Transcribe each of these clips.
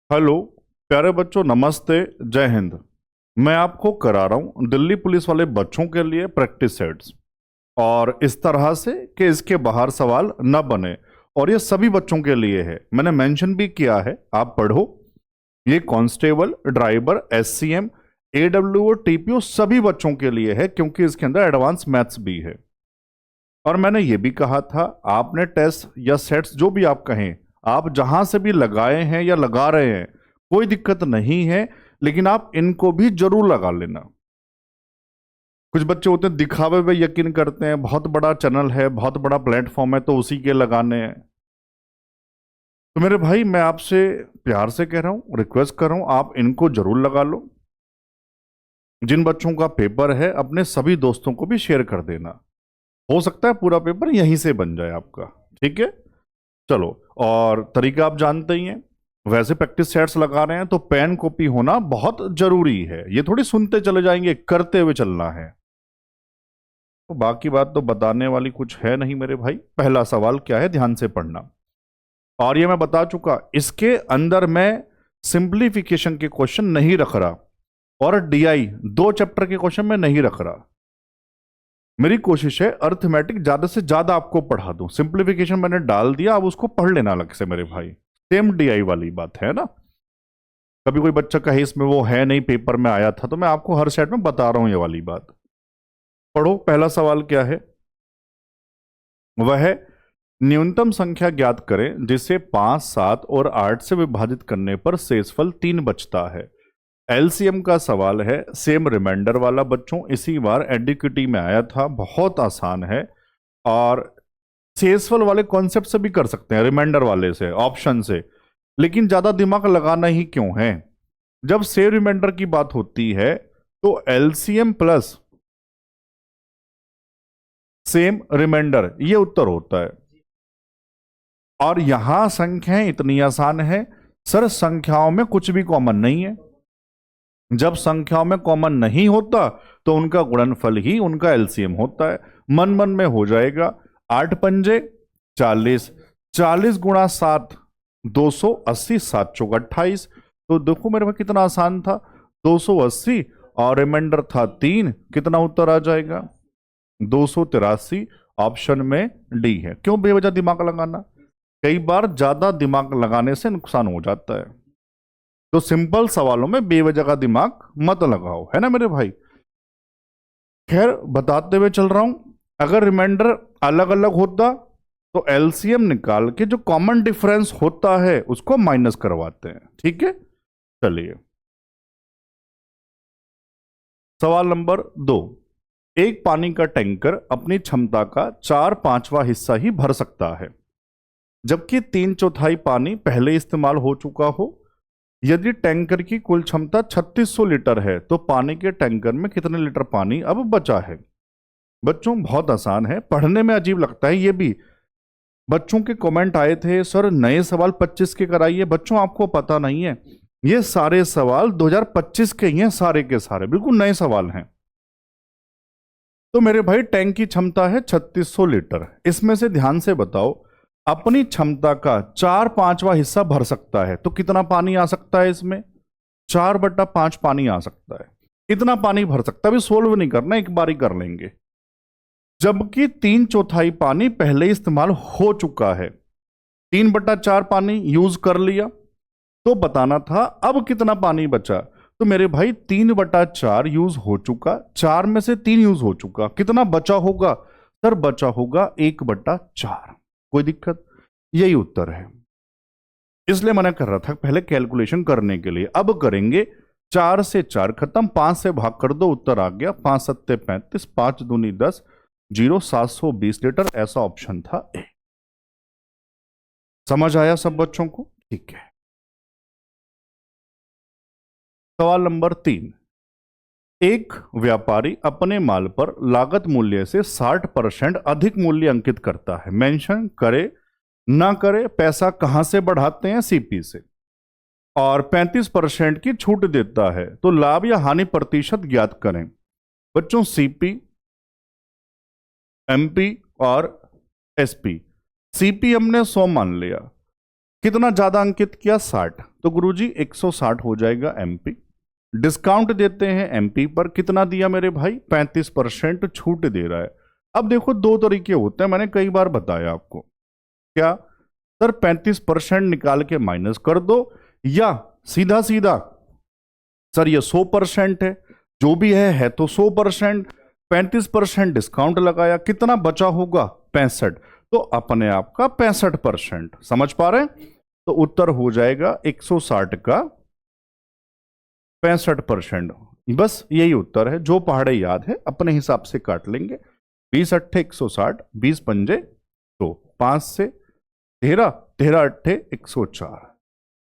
Hello प्यारे बच्चों, नमस्ते, जय हिंद। मैं आपको करा रहा हूँ दिल्ली पुलिस वाले बच्चों के लिए प्रैक्टिस सेट्स, और इस तरह से कि इसके बाहर सवाल न बने। और ये सभी बच्चों के लिए है, मैंने मेंशन भी किया है, आप पढ़ो। ये कांस्टेबल, ड्राइवर, एससीएम, एडब्ल्यू और टीपीओ सभी बच्चों के लिए है, क्योंकि इसके अंदर एडवांस मैथ्स भी है। और मैंने ये भी कहा था, आपने टेस्ट या सेट्स जो भी आप कहें, आप जहां से भी लगाए हैं या लगा रहे हैं, कोई दिक्कत नहीं है, लेकिन आप इनको भी जरूर लगा लेना। कुछ बच्चे होते हैं दिखावे पे यकीन करते हैं, बहुत बड़ा चैनल है, बहुत बड़ा प्लेटफॉर्म है, तो उसी के लगाने हैं। तो मेरे भाई, मैं आपसे प्यार से कह रहा हूं, रिक्वेस्ट कर रहा हूं, आप इनको जरूर लगा लो। जिन बच्चों का पेपर है, अपने सभी दोस्तों को भी शेयर कर देना। हो सकता है पूरा पेपर यहीं से बन जाए आपका। ठीक है, चलो। और तरीका आप जानते ही हैं। वैसे प्रैक्टिस सेट्स लगा रहे हैं तो पेन कॉपी होना बहुत जरूरी है। ये थोड़ी सुनते चले जाएंगे, करते हुए चलना है। तो बाकी बात तो बताने वाली कुछ है नहीं मेरे भाई। पहला सवाल क्या है, ध्यान से पढ़ना। और ये मैं बता चुका, इसके अंदर मैं सिंप्लीफिकेशन के क्वेश्चन नहीं रख रहा, और डीआई 2 चैप्टर के क्वेश्चन में नहीं रख रहा। मेरी कोशिश है अर्थमेटिक ज्यादा से ज्यादा आपको पढ़ा दूं। सिंप्लीफिकेशन मैंने डाल दिया, अब उसको पढ़ लेना अलग से मेरे भाई। सेम डीआई वाली बात है ना। कभी कोई बच्चा कहे इसमें वो है नहीं, पेपर में आया था, तो मैं आपको हर सेट में बता रहा हूं ये वाली बात। पढ़ो, पहला सवाल क्या है। वह न्यूनतम संख्या ज्ञात करें जिसे 5, 7 और 8 से विभाजित करने पर शेषफल 3 बचता है। एलसीएम का सवाल है, सेम रिमाइंडर वाला बच्चों, इसी बार एडिक्यूटी में आया था, बहुत आसान है। और शेषफल वाले कॉन्सेप्ट से भी कर सकते हैं, रिमाइंडर वाले से, ऑप्शन से। लेकिन ज्यादा दिमाग लगाना ही क्यों है। जब सेम रिमाइंडर की बात होती है तो एलसीएम प्लस सेम रिमाइंडर, ये उत्तर होता है। और यहां संख्याएं इतनी आसान है सर, संख्याओं में कुछ भी कॉमन नहीं है। जब संख्याओं में कॉमन नहीं होता तो उनका गुणनफल ही उनका एलसीएम होता है। मन मन में हो जाएगा। 8 पंजे 40, 40 गुणा 7 280, 7 चौक 28। तो देखो मेरे पास कितना आसान था, 280, और रिमाइंडर था 3। कितना उत्तर आ जाएगा, 283। ऑप्शन में डी है। क्यों बेवजह दिमाग लगाना। कई बार ज्यादा दिमाग लगाने से नुकसान हो जाता है। तो सिंपल सवालों में बेवजह का दिमाग मत लगाओ, है ना मेरे भाई। खैर, बताते हुए चल रहा हूं, अगर रिमाइंडर अलग अलग होता तो एलसीएम निकाल के जो कॉमन डिफरेंस होता है उसको माइनस करवाते हैं। ठीक है, चलिए सवाल नंबर 2। एक पानी का टैंकर अपनी क्षमता का 4/5वां हिस्सा ही भर सकता है, जबकि 3/4 पानी पहले इस्तेमाल हो चुका हो। यदि टैंकर की कुल क्षमता 3600 लीटर है तो पानी के टैंकर में कितने लीटर पानी अब बचा है। बच्चों बहुत आसान है, पढ़ने में अजीब लगता है ये भी। बच्चों के कमेंट आए थे, सर नए सवाल 25 के कराइए। बच्चों आपको पता नहीं है, ये सारे सवाल 2025 के ही हैं, सारे के सारे बिल्कुल नए सवाल हैं। तो मेरे भाई, टैंक की क्षमता है 3600 लीटर। इसमें से ध्यान से बताओ, अपनी क्षमता का 4/5वां हिस्सा भर सकता है तो कितना पानी आ सकता है इसमें। 4/5 पानी आ सकता है। इतना पानी भर सकता है। अभी सोल्व नहीं करना, एक बार ही कर लेंगे। जबकि 3/4 पानी पहले इस्तेमाल हो चुका है। 3/4 पानी यूज कर लिया, तो बताना था अब कितना पानी बचा। तो मेरे भाई 3/4 यूज हो चुका, 4 में से 3 यूज हो चुका, कितना बचा होगा सर, बचा होगा 1/4। कोई दिक्कत, यही उत्तर है। इसलिए मैंने कर रहा था पहले कैलकुलेशन करने के लिए, अब करेंगे। 4 से 4 खत्म, 5 से भाग कर दो, उत्तर आ गया 5 सत्ते 35, 5 दूनी 10, 720 लीटर। ऐसा ऑप्शन था ए। समझ आया सब बच्चों को, ठीक है। सवाल नंबर 3। एक व्यापारी अपने माल पर लागत मूल्य से 60% अधिक मूल्य अंकित करता है। मेंशन करे ना करे, पैसा कहां से बढ़ाते हैं, सीपी से। और 35% की छूट देता है, तो लाभ या हानि प्रतिशत ज्ञात करें। बच्चों सीपी, एमपी और एसपी। सीपी हमने 100 मान लिया, कितना ज्यादा अंकित किया, 60। तो गुरुजी 160 हो जाएगा एमपी। डिस्काउंट देते हैं एमपी पर, कितना दिया मेरे भाई, 35% छूट दे रहा है। अब देखो दो तरीके होते हैं, मैंने कई बार बताया आपको। क्या सर, 35% निकाल के माइनस कर दो, या सीधा सीधा सर ये 100% है, जो भी है तो 100%, 35% डिस्काउंट लगाया, कितना बचा होगा 65, तो अपने आप का 65%। समझ पा रहे हैं? तो उत्तर हो जाएगा 160 का 65%। बस यही उत्तर है, जो पहाड़े याद है अपने हिसाब से काट लेंगे। 20 अट्ठे 160, 20 पंजे तो 5 से 13, 13 अट्ठे 104।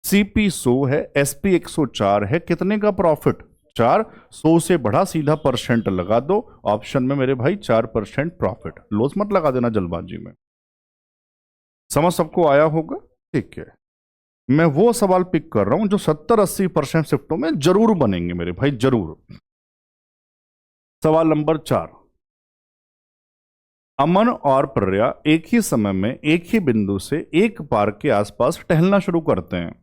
सीपी 100 है, एसपी 104 है, कितने का प्रॉफिट, 4। 100 से बढ़ा सीधा परसेंट लगा दो, ऑप्शन में मेरे भाई 4% प्रॉफिट। लॉस मत लगा देना जल्दबाजी में। समझ सबको आया होगा? ठीक है, मैं वो सवाल पिक कर रहा हूं जो 70-80% शिफ्टों में जरूर बनेंगे मेरे भाई, जरूर। सवाल नंबर 4। अमन और प्रज्ञा एक ही समय में एक ही बिंदु से एक पार्क के आसपास टहलना शुरू करते हैं।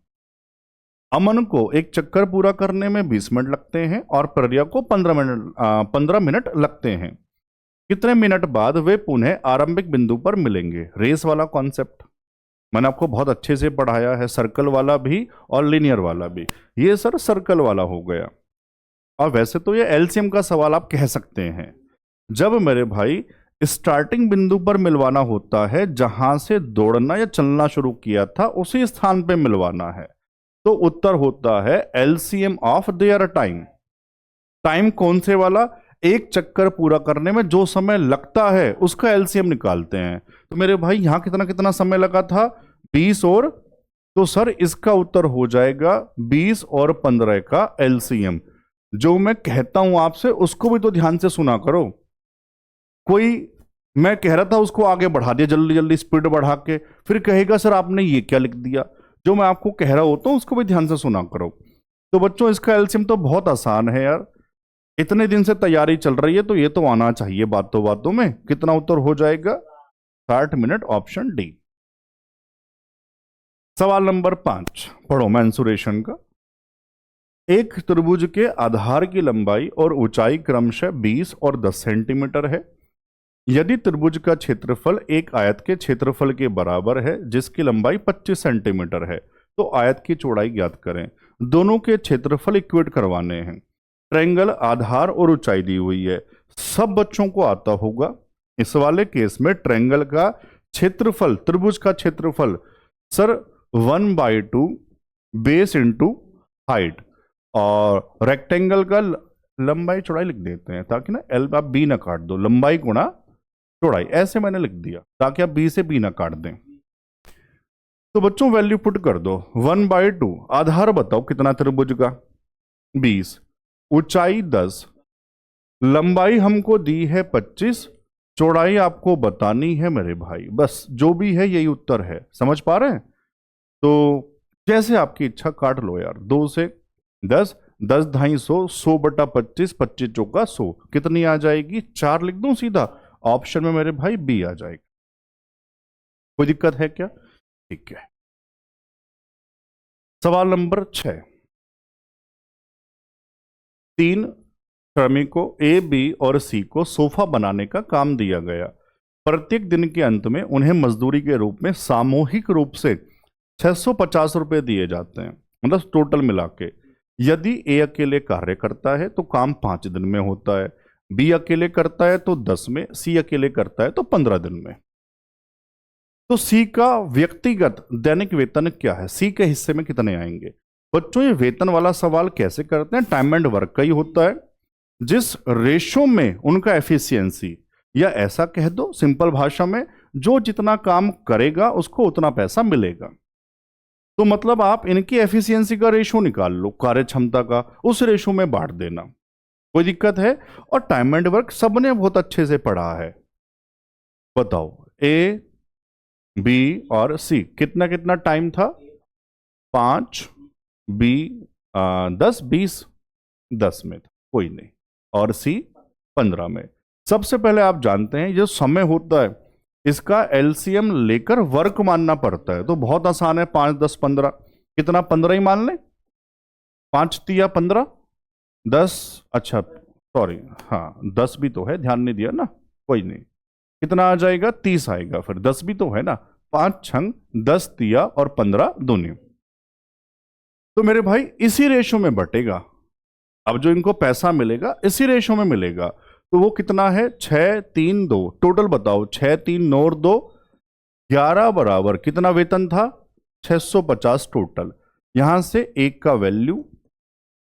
अमन को एक चक्कर पूरा करने में 20 मिनट लगते हैं और प्रज्ञा को 15 मिनट लगते हैं। कितने मिनट बाद वे पुनः आरंभिक बिंदु पर मिलेंगे? रेस वाला कॉन्सेप्ट मैंने आपको बहुत अच्छे से पढ़ाया है, सर्कल वाला भी और लिनियर वाला भी। ये सर सर्कल वाला हो गया। और वैसे तो ये एलसीएम का सवाल आप कह सकते हैं। जब मेरे भाई स्टार्टिंग बिंदु पर मिलवाना होता है, जहां से दौड़ना या चलना शुरू किया था उसी स्थान पे मिलवाना है, तो उत्तर होता है LCM of their time. Time कौन से वाला? एक चक्कर पूरा करने में जो समय लगता है उसका एलसीएम निकालते हैं। तो मेरे भाई यहां कितना कितना समय लगा था, 20 और, तो सर इसका उत्तर हो जाएगा 20 और 15 का एलसीएम। जो मैं कहता हूं आपसे उसको भी तो ध्यान से सुना करो। कोई मैं कह रहा था उसको आगे बढ़ा दिया जल्दी जल्दी, स्पीड बढ़ा के, फिर कहेगा सर आपने ये क्या लिख दिया। जो मैं आपको कह रहा होता हूं उसको भी ध्यान से सुना करो। तो बच्चों इसका एलसीएम तो बहुत आसान है यार, इतने दिन से तैयारी चल रही है तो ये तो आना चाहिए बातों बातों में। कितना उत्तर हो जाएगा? 60 मिनट, ऑप्शन डी। सवाल नंबर 5 पढ़ो मेंसुरेशन का। एक त्रिभुज के आधार की लंबाई और ऊंचाई क्रमशः 20 और 10 सेंटीमीटर है। यदि त्रिभुज का क्षेत्रफल एक आयत के क्षेत्रफल के बराबर है जिसकी लंबाई 25 सेंटीमीटर है, तो आयत की चौड़ाई ज्ञात करें। दोनों के क्षेत्रफल इक्वेट करवाने हैं। ट्रायंगल आधार और ऊंचाई दी हुई है, सब बच्चों को आता होगा। इस वाले केस में ट्रायंगल का क्षेत्रफल, त्रिभुज का क्षेत्रफल सर 1/2 बेस इंटू हाइट, और रेक्टेंगल का लंबाई चौड़ाई लिख देते हैं ताकि ना एल आप बी ना काट दो, लंबाई गुणा चौड़ाई, ऐसे मैंने लिख दिया ताकि आप बी से बी ना काट दें। तो बच्चों वैल्यू पुट कर दो। 1/2 आधार बताओ कितना त्रिभुज का, 20, ऊंचाई 10, लंबाई हमको दी है 25, चौड़ाई आपको बतानी है मेरे भाई। बस जो भी है यही उत्तर है। समझ पा रहे हैं? तो जैसे आपकी इच्छा काट लो यार। 2 से 10, 10 250, 100/25, 25 चौका 100, कितनी आ जाएगी? 4 लिख दूं सीधा, ऑप्शन में मेरे भाई बी आ जाएगा। कोई दिक्कत है क्या? ठीक है। सवाल नंबर 6। 3 श्रमिकों ए, बी और सी को सोफा बनाने का काम दिया गया। प्रत्येक दिन के अंत में उन्हें मजदूरी के रूप में सामूहिक रूप से 650 रुपए दिए जाते हैं, मतलब टोटल मिला के। यदि ए अकेले कार्य करता है तो काम 5 दिन में होता है, बी अकेले करता है तो 10 में, सी अकेले करता है तो 15 दिन में। तो सी का व्यक्तिगत दैनिक वेतन क्या है? सी के हिस्से में कितने आएंगे? बच्चों ये वेतन वाला सवाल कैसे करते हैं? टाइम एंड वर्क का ही होता है। जिस रेशो में उनका एफिशिएंसी, या ऐसा कह दो सिंपल भाषा में, जो जितना काम करेगा उसको उतना पैसा मिलेगा। तो मतलब आप इनकी एफिशिएंसी का रेशो निकाल लो, कार्य क्षमता का, उस रेशो में बांट देना। कोई दिक्कत है? और टाइम एंड वर्क सबने बहुत अच्छे से पढ़ा है। बताओ ए, बी और सी कितना कितना टाइम था? 5, बी 10, 20 10 में था, कोई नहीं, और सी 15 में। सबसे पहले आप जानते हैं जो समय होता है इसका एलसीएम लेकर वर्क मानना पड़ता है, तो बहुत आसान है, 5, 10, 15। कितना, 15 ही मान लें, 5 तिया 15, 10, अच्छा सॉरी, हाँ 10 भी तो है, ध्यान नहीं दिया ना, कोई नहीं। कितना आ जाएगा, 30 आएगा, फिर 10 भी तो है ना, 5 छंग 10 तिया और 15 दूनी। तो मेरे भाई इसी रेशो में बटेगा। अब जो इनको पैसा मिलेगा इसी रेशो में मिलेगा। तो वो कितना है, 6 3 2, टोटल बताओ, 6 3 9 और 2 11 बराबर कितना वेतन था, 650 टोटल। यहां से एक का वैल्यू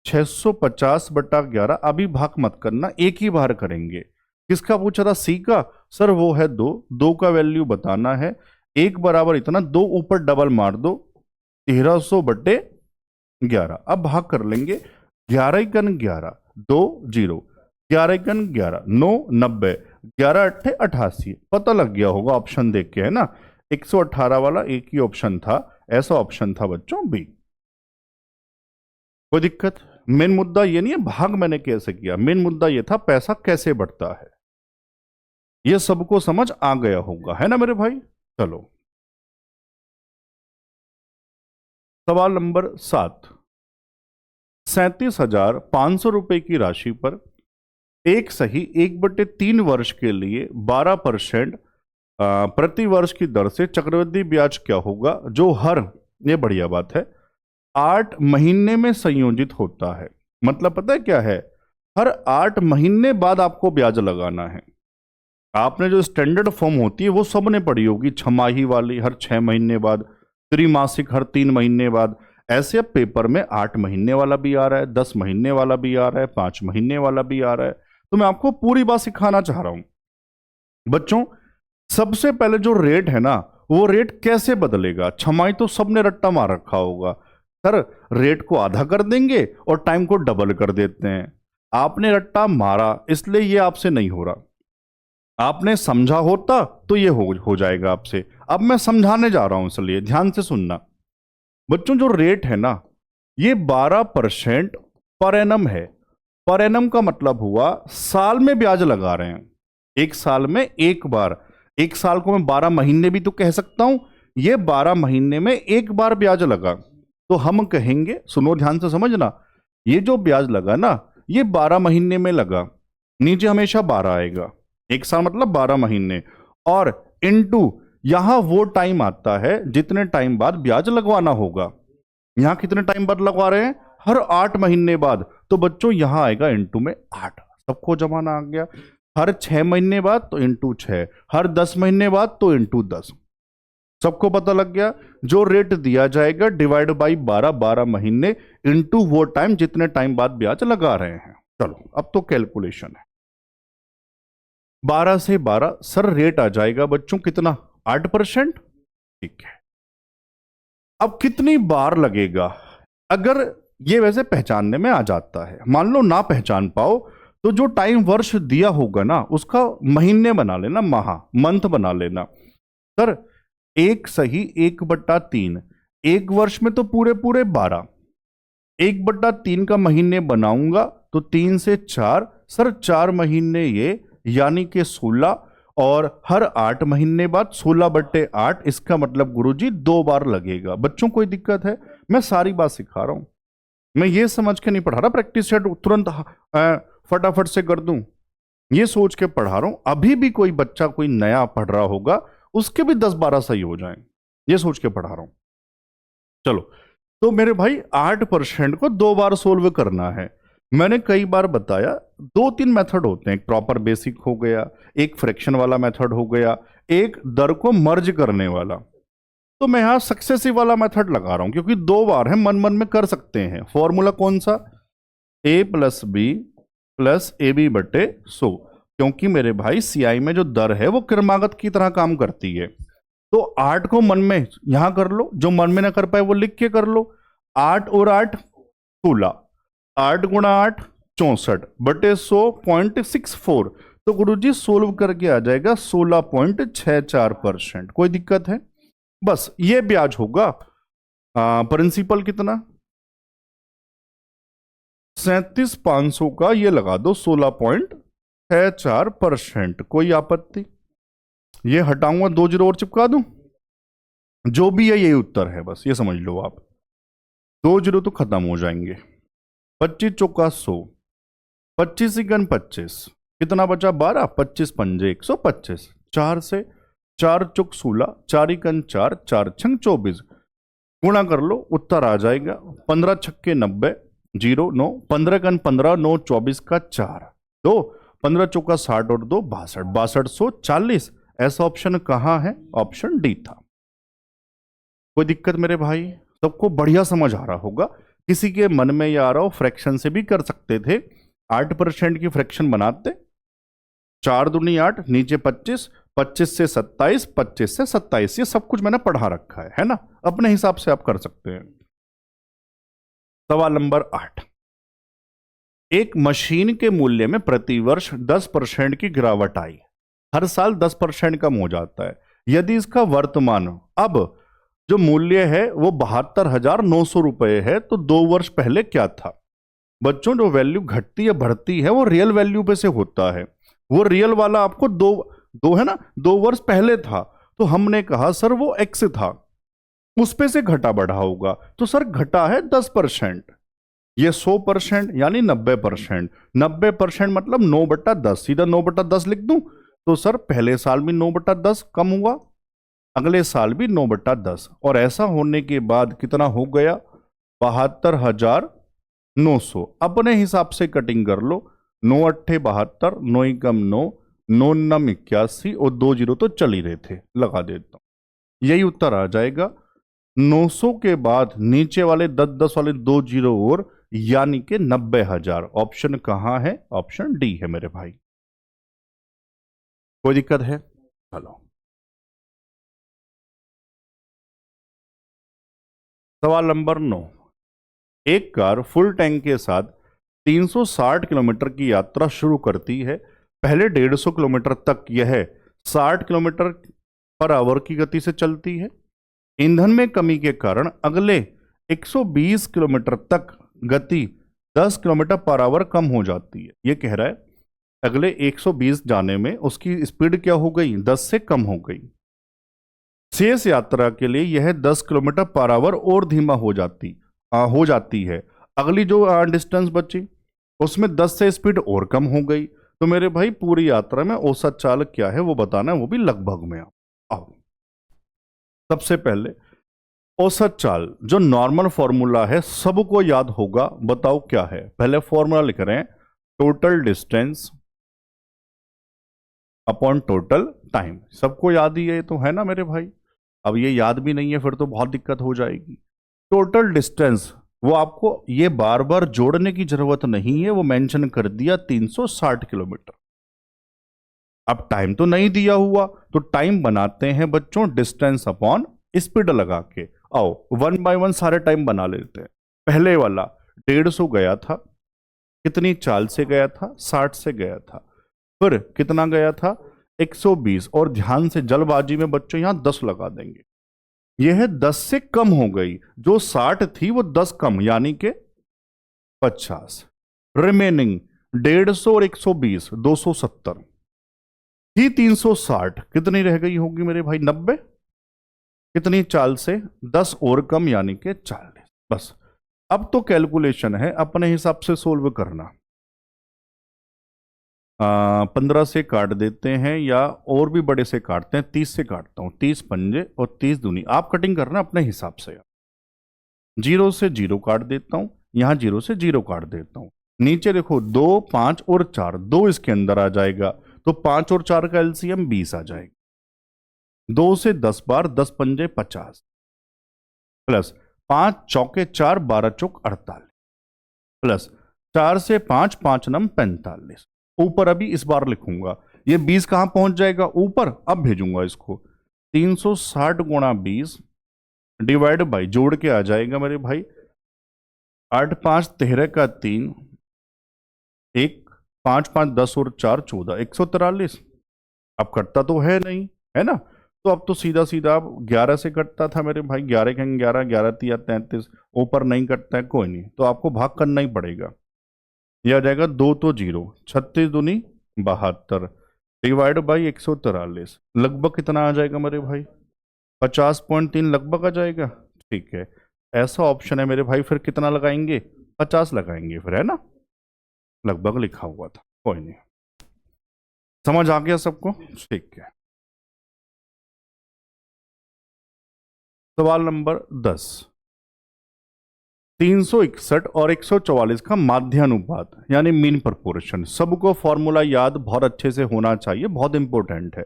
650 बटा 11, अभी भाग मत करना, एक ही बार करेंगे। किसका पूछा था, सी का, सर वो है 2, 2 का वैल्यू बताना है, एक बराबर इतना, 2 ऊपर डबल मार दो, 1300 बटे 11। अब भाग कर लेंगे, 11 एकन 11, 2 0, 11 एकन 11, 9 90, 11 अट्ठे 88। पता लग गया होगा ऑप्शन देख के, है ना, 118 वाला एक ही ऑप्शन था, ऐसा ऑप्शन था बच्चों बी। कोई दिक्कत? मेन मुद्दा ये नहीं है भाग मैंने कैसे किया, मेन मुद्दा ये था पैसा कैसे बढ़ता है। ये सबको समझ आ गया होगा, है ना मेरे भाई। चलो सवाल नंबर 7, 37,500 रुपए की राशि पर एक सही 1/3 वर्ष के लिए 12% प्रति वर्ष की दर से चक्रवृद्धि ब्याज क्या होगा, जो हर, ये बढ़िया बात है, 8 महीने में संयोजित होता है। मतलब पता है क्या है, हर 8 महीने बाद आपको ब्याज लगाना है। आपने जो स्टैंडर्ड फॉर्म होती है वो सबने पढ़ी होगी, छमाही वाली हर 6 महीने बाद, त्रिमासिक हर 3 महीने बाद। ऐसे अब पेपर में 8 महीने वाला भी आ रहा है, 10 महीने वाला भी आ रहा है, 5 महीने वाला भी आ रहा है। तो मैं आपको पूरी बात सिखाना चाह रहा हूं बच्चों। सबसे पहले जो रेट है ना, वो रेट कैसे बदलेगा। छमाही तो सबने रट्टा मार रखा होगा, सर रेट को आधा कर देंगे और टाइम को डबल कर देते हैं। आपने रट्टा मारा इसलिए ये आपसे नहीं हो रहा, आपने समझा होता तो ये हो जाएगा आपसे। अब मैं समझाने जा रहा हूं, इसलिए ध्यान से सुनना बच्चों। जो रेट है ना, ये 12% पर एनम है। पर एनम का मतलब हुआ साल में ब्याज लगा रहे हैं, एक साल में एक बार। एक साल को मैं 12 महीने भी तो कह सकता हूं, ये 12 महीने में एक बार ब्याज लगा। तो हम कहेंगे, सुनो ध्यान से समझना, ये जो ब्याज लगा ना, ये 12 महीने में लगा, नीचे हमेशा 12 आएगा, एक साल मतलब 12 महीने, और इनटू यहां वो टाइम आता है जितने टाइम बाद ब्याज लगवाना होगा। यहां कितने टाइम बाद लगवा रहे हैं, हर 8 महीने बाद। तो बच्चों यहां आएगा इनटू में 8, सबको जमाना आ गया। हर 6 महीने बाद तो इंटू 6, हर 10 महीने बाद तो इंटू 10, सबको पता लग गया। जो रेट दिया जाएगा डिवाइड बाई 12, 12 महीने इंटू वो टाइम जितने टाइम बाद ब्याज लगा रहे हैं। चलो अब तो कैलकुलेशन है, 12 से 12 सर रेट आ जाएगा बच्चों कितना, 8%। ठीक है, अब कितनी बार लगेगा, अगर ये वैसे पहचानने में आ जाता है, मान लो ना पहचान पाओ तो जो टाइम वर्ष दिया होगा ना उसका महीने बना लेना, माह मंथ बना लेना। सर 1 सही 1/3, एक वर्ष में तो पूरे पूरे 12, 1/3 का महीने बनाऊंगा तो 3 से 4, सर 4 महीने ये, यानी कि 16, और हर 8 महीने बाद 16/8, इसका मतलब गुरुजी 2 बार लगेगा। बच्चों कोई दिक्कत है, मैं सारी बात सिखा रहा हूं, मैं ये समझ के नहीं पढ़ा रहा प्रैक्टिस सेट तुरंत फटाफट से कर दूं, ये सोच के पढ़ा रहा हूं। अभी भी कोई बच्चा कोई नया पढ़ रहा होगा उसके भी 10-12 सही हो जाएं, ये सोच के पढ़ा रहा हूं। चलो तो मेरे भाई 8% को 2 बार सोल्व करना है। मैंने कई बार बताया 2-3 मेथड होते हैं, एक प्रॉपर बेसिक हो गया, एक फ्रैक्शन वाला मेथड हो गया, एक दर को मर्ज करने वाला। तो मैं यहां सक्सेसिव वाला मेथड लगा रहा हूं क्योंकि 2 बार है, मन मन में कर सकते हैं। फॉर्मूला कौन सा, a + b + ab/100, क्योंकि मेरे भाई सीआई में जो दर है वो क्रमागत की तरह काम करती है। तो 8 को मन में यहां कर लो, जो मन में ना कर पाए वो लिख के कर लो। 8 और 8 16, 8 × 8 64/100.64। तो गुरुजी सोल्व करके आ जाएगा 16.64%। कोई दिक्कत है, बस ये ब्याज होगा। प्रिंसिपल कितना, 37,500 का ये लगा दो 16.64%। कोई आपत्ति, ये हटाऊंगा 2 जीरो और चिपका दूं, जो भी है यही उत्तर है, बस ये समझ लो आप। दो जीरो तो खत्म हो जाएंगे। 25 चौका 100, 25 इकन 25, कितना बचा 12, 25 पंजे 125, 4 से 4 चौक 16, 4 इकन 4, 4 छंग 24, गुणा कर लो उत्तर आ जाएगा। 15 छक्के 90, 0 9, 15 कन 15, 9 24 का 4 2, 15 चौका 60 और 2 62, 6240। ऐसा ऑप्शन कहां है? ऑप्शन डी था। कोई दिक्कत मेरे भाई? सबको बढ़िया समझ आ रहा होगा। किसी के मन में ये आ रहा हो फ्रैक्शन से भी कर सकते थे। 8% की फ्रैक्शन बनाते, 4 दूनी 8, नीचे 25, 25 से 27, 25 से 27, ये सब कुछ मैंने पढ़ा रखा है ना? अपने हिसाब से आप कर सकते हैं। सवाल नंबर 8, एक मशीन के मूल्य में प्रतिवर्ष 10% की गिरावट आई, हर साल 10% कम हो जाता है। यदि इसका वर्तमान अब जो मूल्य है वो 72,900 रुपए है, तो 2 वर्ष पहले क्या था? बच्चों, जो वैल्यू घटती है बढ़ती है वो रियल वैल्यू पे से होता है। वो रियल वाला आपको दो है ना, 2 वर्ष पहले था, तो हमने कहा सर वो एक्स था, उस पे से घटा बढ़ा होगा, तो सर घटा है 10%। ये 100% यानी 90%। 90% मतलब 9/10, सीधा 9/10 लिख दूं तो सर पहले साल भी 9/10 कम हुआ, अगले साल भी 9/10, और ऐसा होने के बाद कितना हो गया? 72,900। अपने हिसाब से कटिंग कर लो। 9 अट्ठे 72, 9 कम 9, 9 नम 81, और 2 जीरो तो चल ही रहे थे, लगा देता हूं। यही उत्तर आ जाएगा। 900 के बाद नीचे वाले 10-10 वाले 2 जीरो और, यानी कि 90,000। ऑप्शन कहां है? ऑप्शन डी है मेरे भाई। कोई दिक्कत है? चलो सवाल नंबर 9, एक कार फुल टैंक के साथ 360 किलोमीटर की यात्रा शुरू करती है। पहले 150 किलोमीटर तक यह 60 किलोमीटर पर आवर की गति से चलती है। ईंधन में कमी के कारण अगले 120 किलोमीटर तक गति 10 किलोमीटर पर आवर कम हो जाती है। यह कह रहा है अगले 120 जाने में उसकी स्पीड क्या हो गई? 10 से कम हो गई। शेष यात्रा के लिए यह 10 किलोमीटर पर आवर और धीमा हो जाती है। अगली जो डिस्टेंस बची उसमें 10 से स्पीड और कम हो गई। तो मेरे भाई पूरी यात्रा में औसत चाल क्या है वो बताना है, वो भी लगभग में। आओ सबसे पहले औसत चाल जो नॉर्मल फॉर्मूला है सबको याद होगा, बताओ क्या है? पहले फॉर्मूला लिख रहे हैं, total distance upon total time. सबको याद ही है तो, है ना मेरे भाई? अब ये याद भी नहीं है फिर तो बहुत दिक्कत हो जाएगी। टोटल डिस्टेंस वो आपको ये बार बार जोड़ने की जरूरत नहीं है, वो मेंशन कर दिया 360 किलोमीटर। अब टाइम तो नहीं दिया हुआ, तो टाइम बनाते हैं बच्चों डिस्टेंस अपॉन स्पीड लगा के। आओ 1 बाय 1 सारे टाइम बना लेते हैं। पहले वाला 150 गया था, कितनी चाल से गया था? 60 से गया था। फिर कितना गया था? 120, और ध्यान से जल्दबाजी में बच्चों यहां 10 लगा देंगे। यह 10 से कम हो गई, जो 60 थी वो 10 कम, यानी कि 50। रिमेनिंग 150 और 120 270 ही 360 कितनी रह गई होगी मेरे भाई? 90। कितनी चाल से? 10 और कम, यानी कि 40। बस अब तो कैलकुलेशन है, अपने हिसाब से सोल्व करना। 15 से काट देते हैं या और भी बड़े से काटते हैं, 30 से काटता हूं। 30 पंजे और 30 दूनी, आप कटिंग करना अपने हिसाब से। 0 से 0 काट देता हूं, यहां 0 से 0 काट देता हूं। नीचे देखो 2 5 और 4, 2 इसके अंदर आ जाएगा, तो 5 और 4 का एलसीएम 20 आ जाएगा। 2 से 10 बार, 10 पंजे 50, प्लस 5 चौके 4, 12 चौक 48, प्लस 4 से 5, 5 नम 45। ऊपर अभी इस बार लिखूंगा, ये 20 कहां पहुंच जाएगा? ऊपर। अब भेजूंगा इसको 360 गुणा 20 डिवाइड बाई, जोड़ के आ जाएगा मेरे भाई 8 5 13 का 3, 1 5 5 10 और 4 14, 143। अब कटता तो है नहीं, है ना? तो अब तो सीधा सीधा अब 11 से कटता था मेरे भाई, 11 के 11, 11 तिया 33, ऊपर नहीं कटता है, कोई नहीं, तो आपको भाग करना ही पड़ेगा। यह आ जाएगा 2 तो 0, 36 दूनी 72 डिवाइड बाई 143, लगभग कितना आ जाएगा मेरे भाई? 50.3 लगभग आ जाएगा। ठीक है, ऐसा ऑप्शन है मेरे भाई, फिर कितना लगाएंगे? 50 लगाएंगे फिर, है ना? लगभग लिखा हुआ था, कोई नहीं। समझ आ गया सबको? ठीक है। सवाल नंबर 10। 361 और 144 का माध्यानुपात यानी मीन प्रोपोर्शन, सबको फॉर्मूला याद बहुत अच्छे से होना चाहिए, बहुत इंपॉर्टेंट है।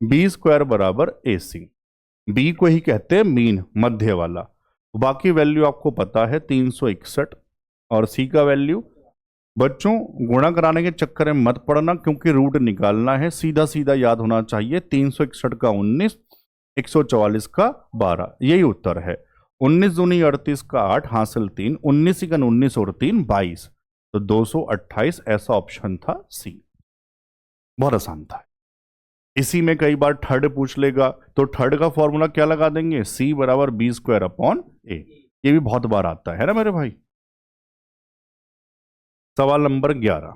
बी स्क्वायर बराबर ए सी। बी को ही कहते हैं मीन, मध्य वाला। बाकी वैल्यू आपको पता है 361 और सी का वैल्यू। बच्चों गुणा कराने के चक्कर में मत पड़ना, क्योंकि रूट निकालना है, सीधा सीधा याद होना चाहिए। 361 का 19, 144 का 12, यही उत्तर है। 19 दूनी 38 का 8, हासिल 3, 19 का 19 और 3 22, तो 228 ऐसा ऑप्शन था सी। बहुत आसान था। इसी में कई बार थर्ड पूछ लेगा, तो थर्ड का फॉर्मूला क्या लगा देंगे? सी बराबर बी स्क्वायर अपॉन ए। ये भी बहुत बार आता है ना मेरे भाई। सवाल नंबर 11।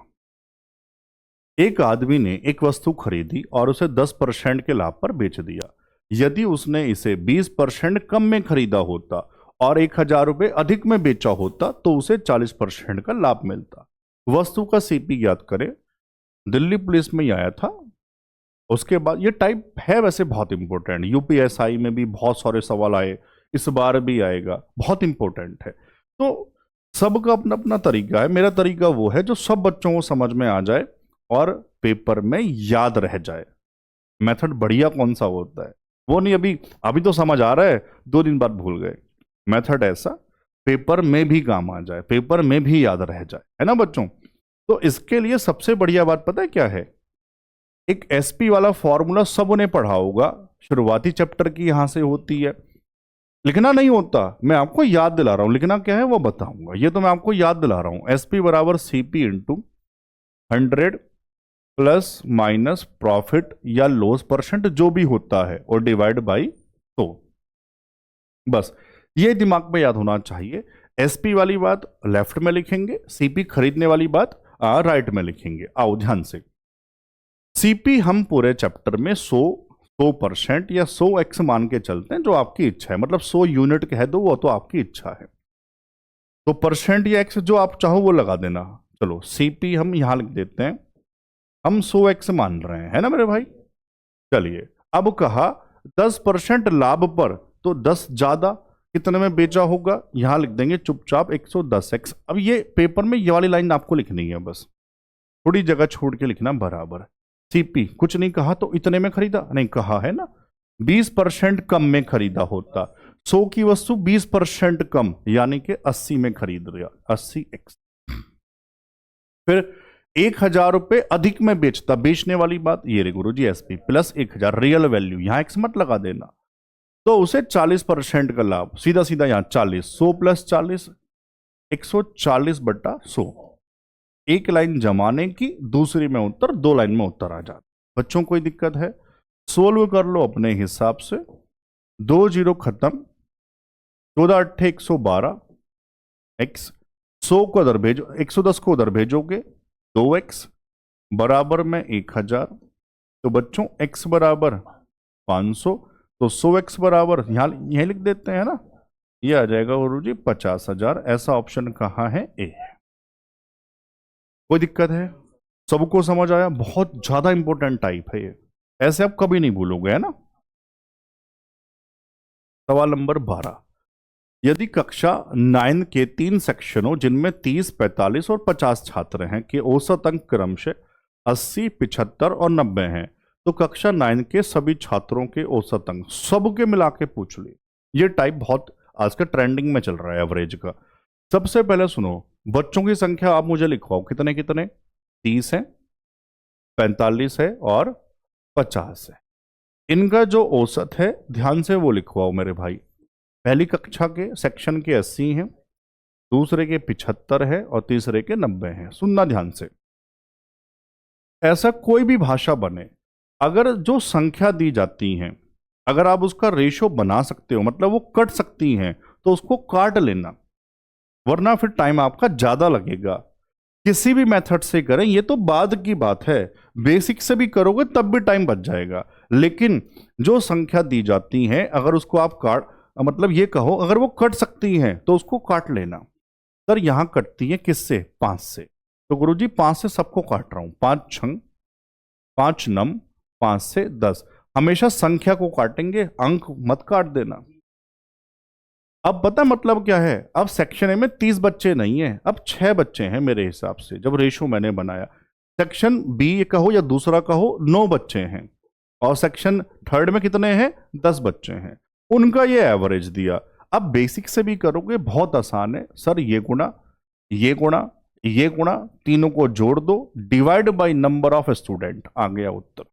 एक आदमी ने एक वस्तु खरीदी और उसे 10% के लाभ पर बेच दिया। यदि उसने इसे 20% कम में खरीदा होता और 1000 रुपये अधिक में बेचा होता तो उसे 40% का लाभ मिलता। वस्तु का सीपी ज्ञात करें। दिल्ली पुलिस में ही आया था। उसके बाद ये टाइप है वैसे बहुत इंपॉर्टेंट, यूपीएसआई में भी बहुत सारे सवाल आए, इस बार भी आएगा, बहुत इंपॉर्टेंट है। तो सबका अपना अपना तरीका है। मेरा तरीका वो है जो सब बच्चों को समझ में आ जाए और पेपर में याद रह जाए। मेथड बढ़िया कौन सा होता है वो नहीं, अभी तो समझ आ रहा है, 2 दिन बाद भूल गए। मेथड ऐसा पेपर में भी काम आ जाए, पेपर में भी याद रह जाए, है ना बच्चों? तो इसके लिए सबसे बढ़िया बात पता है क्या है? एक एसपी वाला फॉर्मूला सबने पढ़ा होगा, शुरुआती चैप्टर की यहां से होती है। लिखना नहीं होता, मैं आपको याद दिला रहा हूं, लिखना क्या है वो बताऊंगा। ये तो मैं आपको याद दिला रहा हूं। एसपी बराबर CP into 100 plus minus profit या लॉस परसेंट जो भी होता है और डिवाइड बाई 100। बस ये दिमाग में याद होना चाहिए। एसपी वाली बात लेफ्ट में लिखेंगे, सीपी खरीदने वाली बात राइट में लिखेंगे। आओ ध्यान से। सीपी हम पूरे चैप्टर में 100% या 100x मान के चलते हैं, जो आपकी इच्छा है, मतलब 100 यूनिट कह दो वो तो आपकी इच्छा है। तो परसेंट या x जो आप चाहो वो लगा देना। चलो सीपी हम यहां लिख देते हैं, हम 100x मान रहे हैं, है ना मेरे भाई? चलिए अब कहा 10% लाभ पर, तो 10 ज्यादा कितने में बेचा होगा, यहां लिख देंगे चुपचाप 110x। अब ये पेपर में ये वाली लाइन आपको लिखनी है, बस थोड़ी जगह छोड़ के लिखना बराबर। सीपी कुछ नहीं कहा तो इतने में खरीदा, नहीं कहा है ना, 20% कम में खरीदा होता। 100 की वस्तु 20% कम यानी कि 80 में खरीद लिया, 80x। फिर 1000 रुपए अधिक में बेचता, बेचने वाली बात ये रे गुरु जी, एसपी प्लस 1000 रियल वैल्यू, यहां एक्स मत लगा देना, तो उसे 40% का लाभ, सीधा सीधा यहां 40, 100 प्लस 40 140/100। एक लाइन जमाने की, दूसरी में उत्तर, 2 लाइन में उत्तर आ जाता। बच्चों कोई दिक्कत है? सोल्व कर लो अपने हिसाब से। 2 0 खत्म, 14 8 112 x, 100 को उधर भेजो, 110 को उधर भेजोगे 2x बराबर में 1000। तो बच्चों x बराबर 500, तो 100x बराबर यहां लिख देते हैं ना, ये आ जाएगा गुरु जी 50,000। ऐसा ऑप्शन कहाँ है? ए। कोई दिक्कत है? सबको समझ आया? बहुत ज्यादा इंपॉर्टेंट टाइप है ये, ऐसे आप कभी नहीं भूलोगे, है ना? सवाल नंबर 12। यदि कक्षा 9 के 3 सेक्शनों जिनमें 30, 45 और 50 छात्र हैं के औसत अंक क्रमशः 80, 75 और 90 हैं, तो कक्षा 9 के सभी छात्रों के औसत अंक सबके मिला के पूछ लिए। ये टाइप बहुत आज का ट्रेंडिंग में चल रहा है एवरेज का। सबसे पहले सुनो, बच्चों की संख्या आप मुझे लिखवाओ, कितने कितने? 30 है, 45 है और 50 है। इनका जो औसत है ध्यान से वो लिखवाओ मेरे भाई। पहली कक्षा के सेक्शन के 80 हैं, दूसरे के 75 है और तीसरे के 90 हैं। सुनना ध्यान से। ऐसा कोई भी भाषा बने, अगर जो संख्या दी जाती हैं, अगर आप उसका रेशो बना सकते हो, मतलब वो कट सकती हैं, तो उसको काट लेना, वरना फिर टाइम आपका ज्यादा लगेगा। किसी भी मेथड से करें, ये तो बाद की बात है, बेसिक से भी करोगे तब भी टाइम बच जाएगा। लेकिन जो संख्या दी जाती है अगर उसको आप काट, मतलब ये कहो अगर वो कट सकती हैं तो उसको काट लेना। सर यहां कटती है किससे? 5 से। तो गुरुजी 5 से सबको काट रहा हूं, 5 छंग 5 नम 5 से 10। हमेशा संख्या को काटेंगे, अंक मत काट देना। अब पता मतलब क्या है, अब सेक्शन ए में 30 बच्चे नहीं है, अब 6 बच्चे हैं मेरे हिसाब से, जब रेशो मैंने बनाया। सेक्शन बी कहो या दूसरा कहो 9 बच्चे हैं, और सेक्शन थर्ड में कितने हैं? 10 बच्चे हैं। उनका ये एवरेज दिया। अब बेसिक से भी करोगे, बहुत आसान है सर, ये गुणा ये गुणा ये गुणा, तीनों को जोड़ दो, divide by number of student, आ गया उत्तर।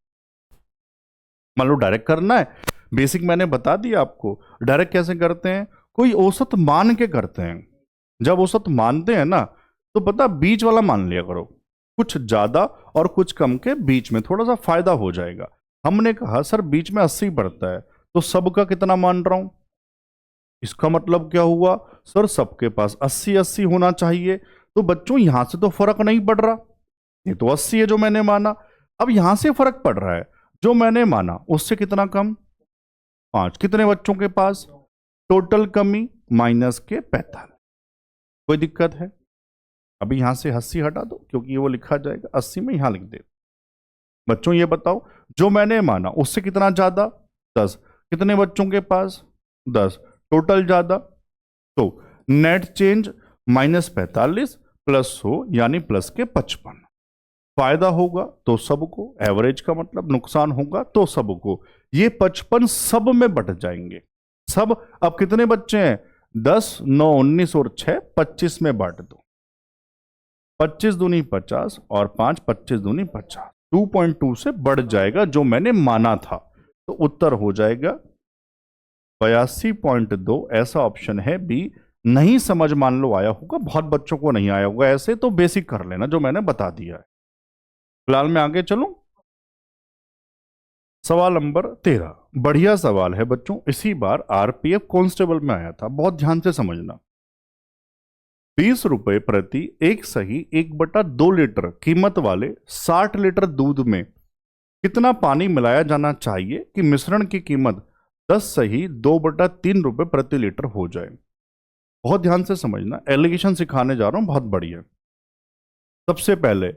मान लो डायरेक्ट करना है, बेसिक मैंने बता दिया आपको। डायरेक्ट कैसे करते हैं? कोई औसत मान के करते हैं। जब औसत मानते हैं ना, तो पता बीच वाला मान लिया करो, कुछ ज्यादा और कुछ कम के बीच में, थोड़ा सा फायदा हो जाएगा। हमने कहा सर बीच में 80 पड़ता है, तो सबका कितना मान रहा हूं? इसका मतलब क्या हुआ? सर सबके पास 80-80 होना चाहिए। तो बच्चों यहां से तो फर्क नहीं पड़ रहा, ये तो 80 है जो मैंने माना। अब यहां से फर्क पड़ रहा है, जो मैंने माना उससे कितना कम? 5। कितने बच्चों के पास? टोटल कमी माइनस के 45। कोई दिक्कत है? अभी यहां से 80 हटा दो, क्योंकि वो लिखा जाएगा 80 में, यहां लिख दे। बच्चों ये बताओ, जो मैंने माना उससे कितना ज्यादा? 10। कितने बच्चों के पास? 10। टोटल ज्यादा, तो नेट चेंज -45 प्लस हो, यानी प्लस के 55। फायदा होगा तो सबको, एवरेज का मतलब नुकसान होगा तो सबको। ये 55 सब में बट जाएंगे, सब। अब कितने बच्चे हैं? 10, 9, 19 और 6 25 में बांट दो। 25 दूनी 50 और 5 25 दूनी 50, 2.2 से बढ़ जाएगा जो मैंने माना था। तो उत्तर हो जाएगा 82.2। ऐसा ऑप्शन है बी। नहीं समझ मान लो आया होगा, बहुत बच्चों को नहीं आया होगा, ऐसे तो बेसिक कर लेना जो मैंने बता दिया है। फिलहाल मैं आगे चलूं, सवाल नंबर 13। बढ़िया सवाल है बच्चों, इसी बार आरपीएफ कांस्टेबल में आया था, बहुत ध्यान से समझना। 20 रुपए प्रति एक सही 1/2 लीटर कीमत वाले 60 लीटर दूध में कितना पानी मिलाया जाना चाहिए कि मिश्रण की कीमत 10 सही 2/3 रुपए प्रति लीटर हो जाए? बहुत ध्यान से समझना, एलिगेशन सिखाने जा रहा हूं, बहुत बढ़िया। सबसे पहले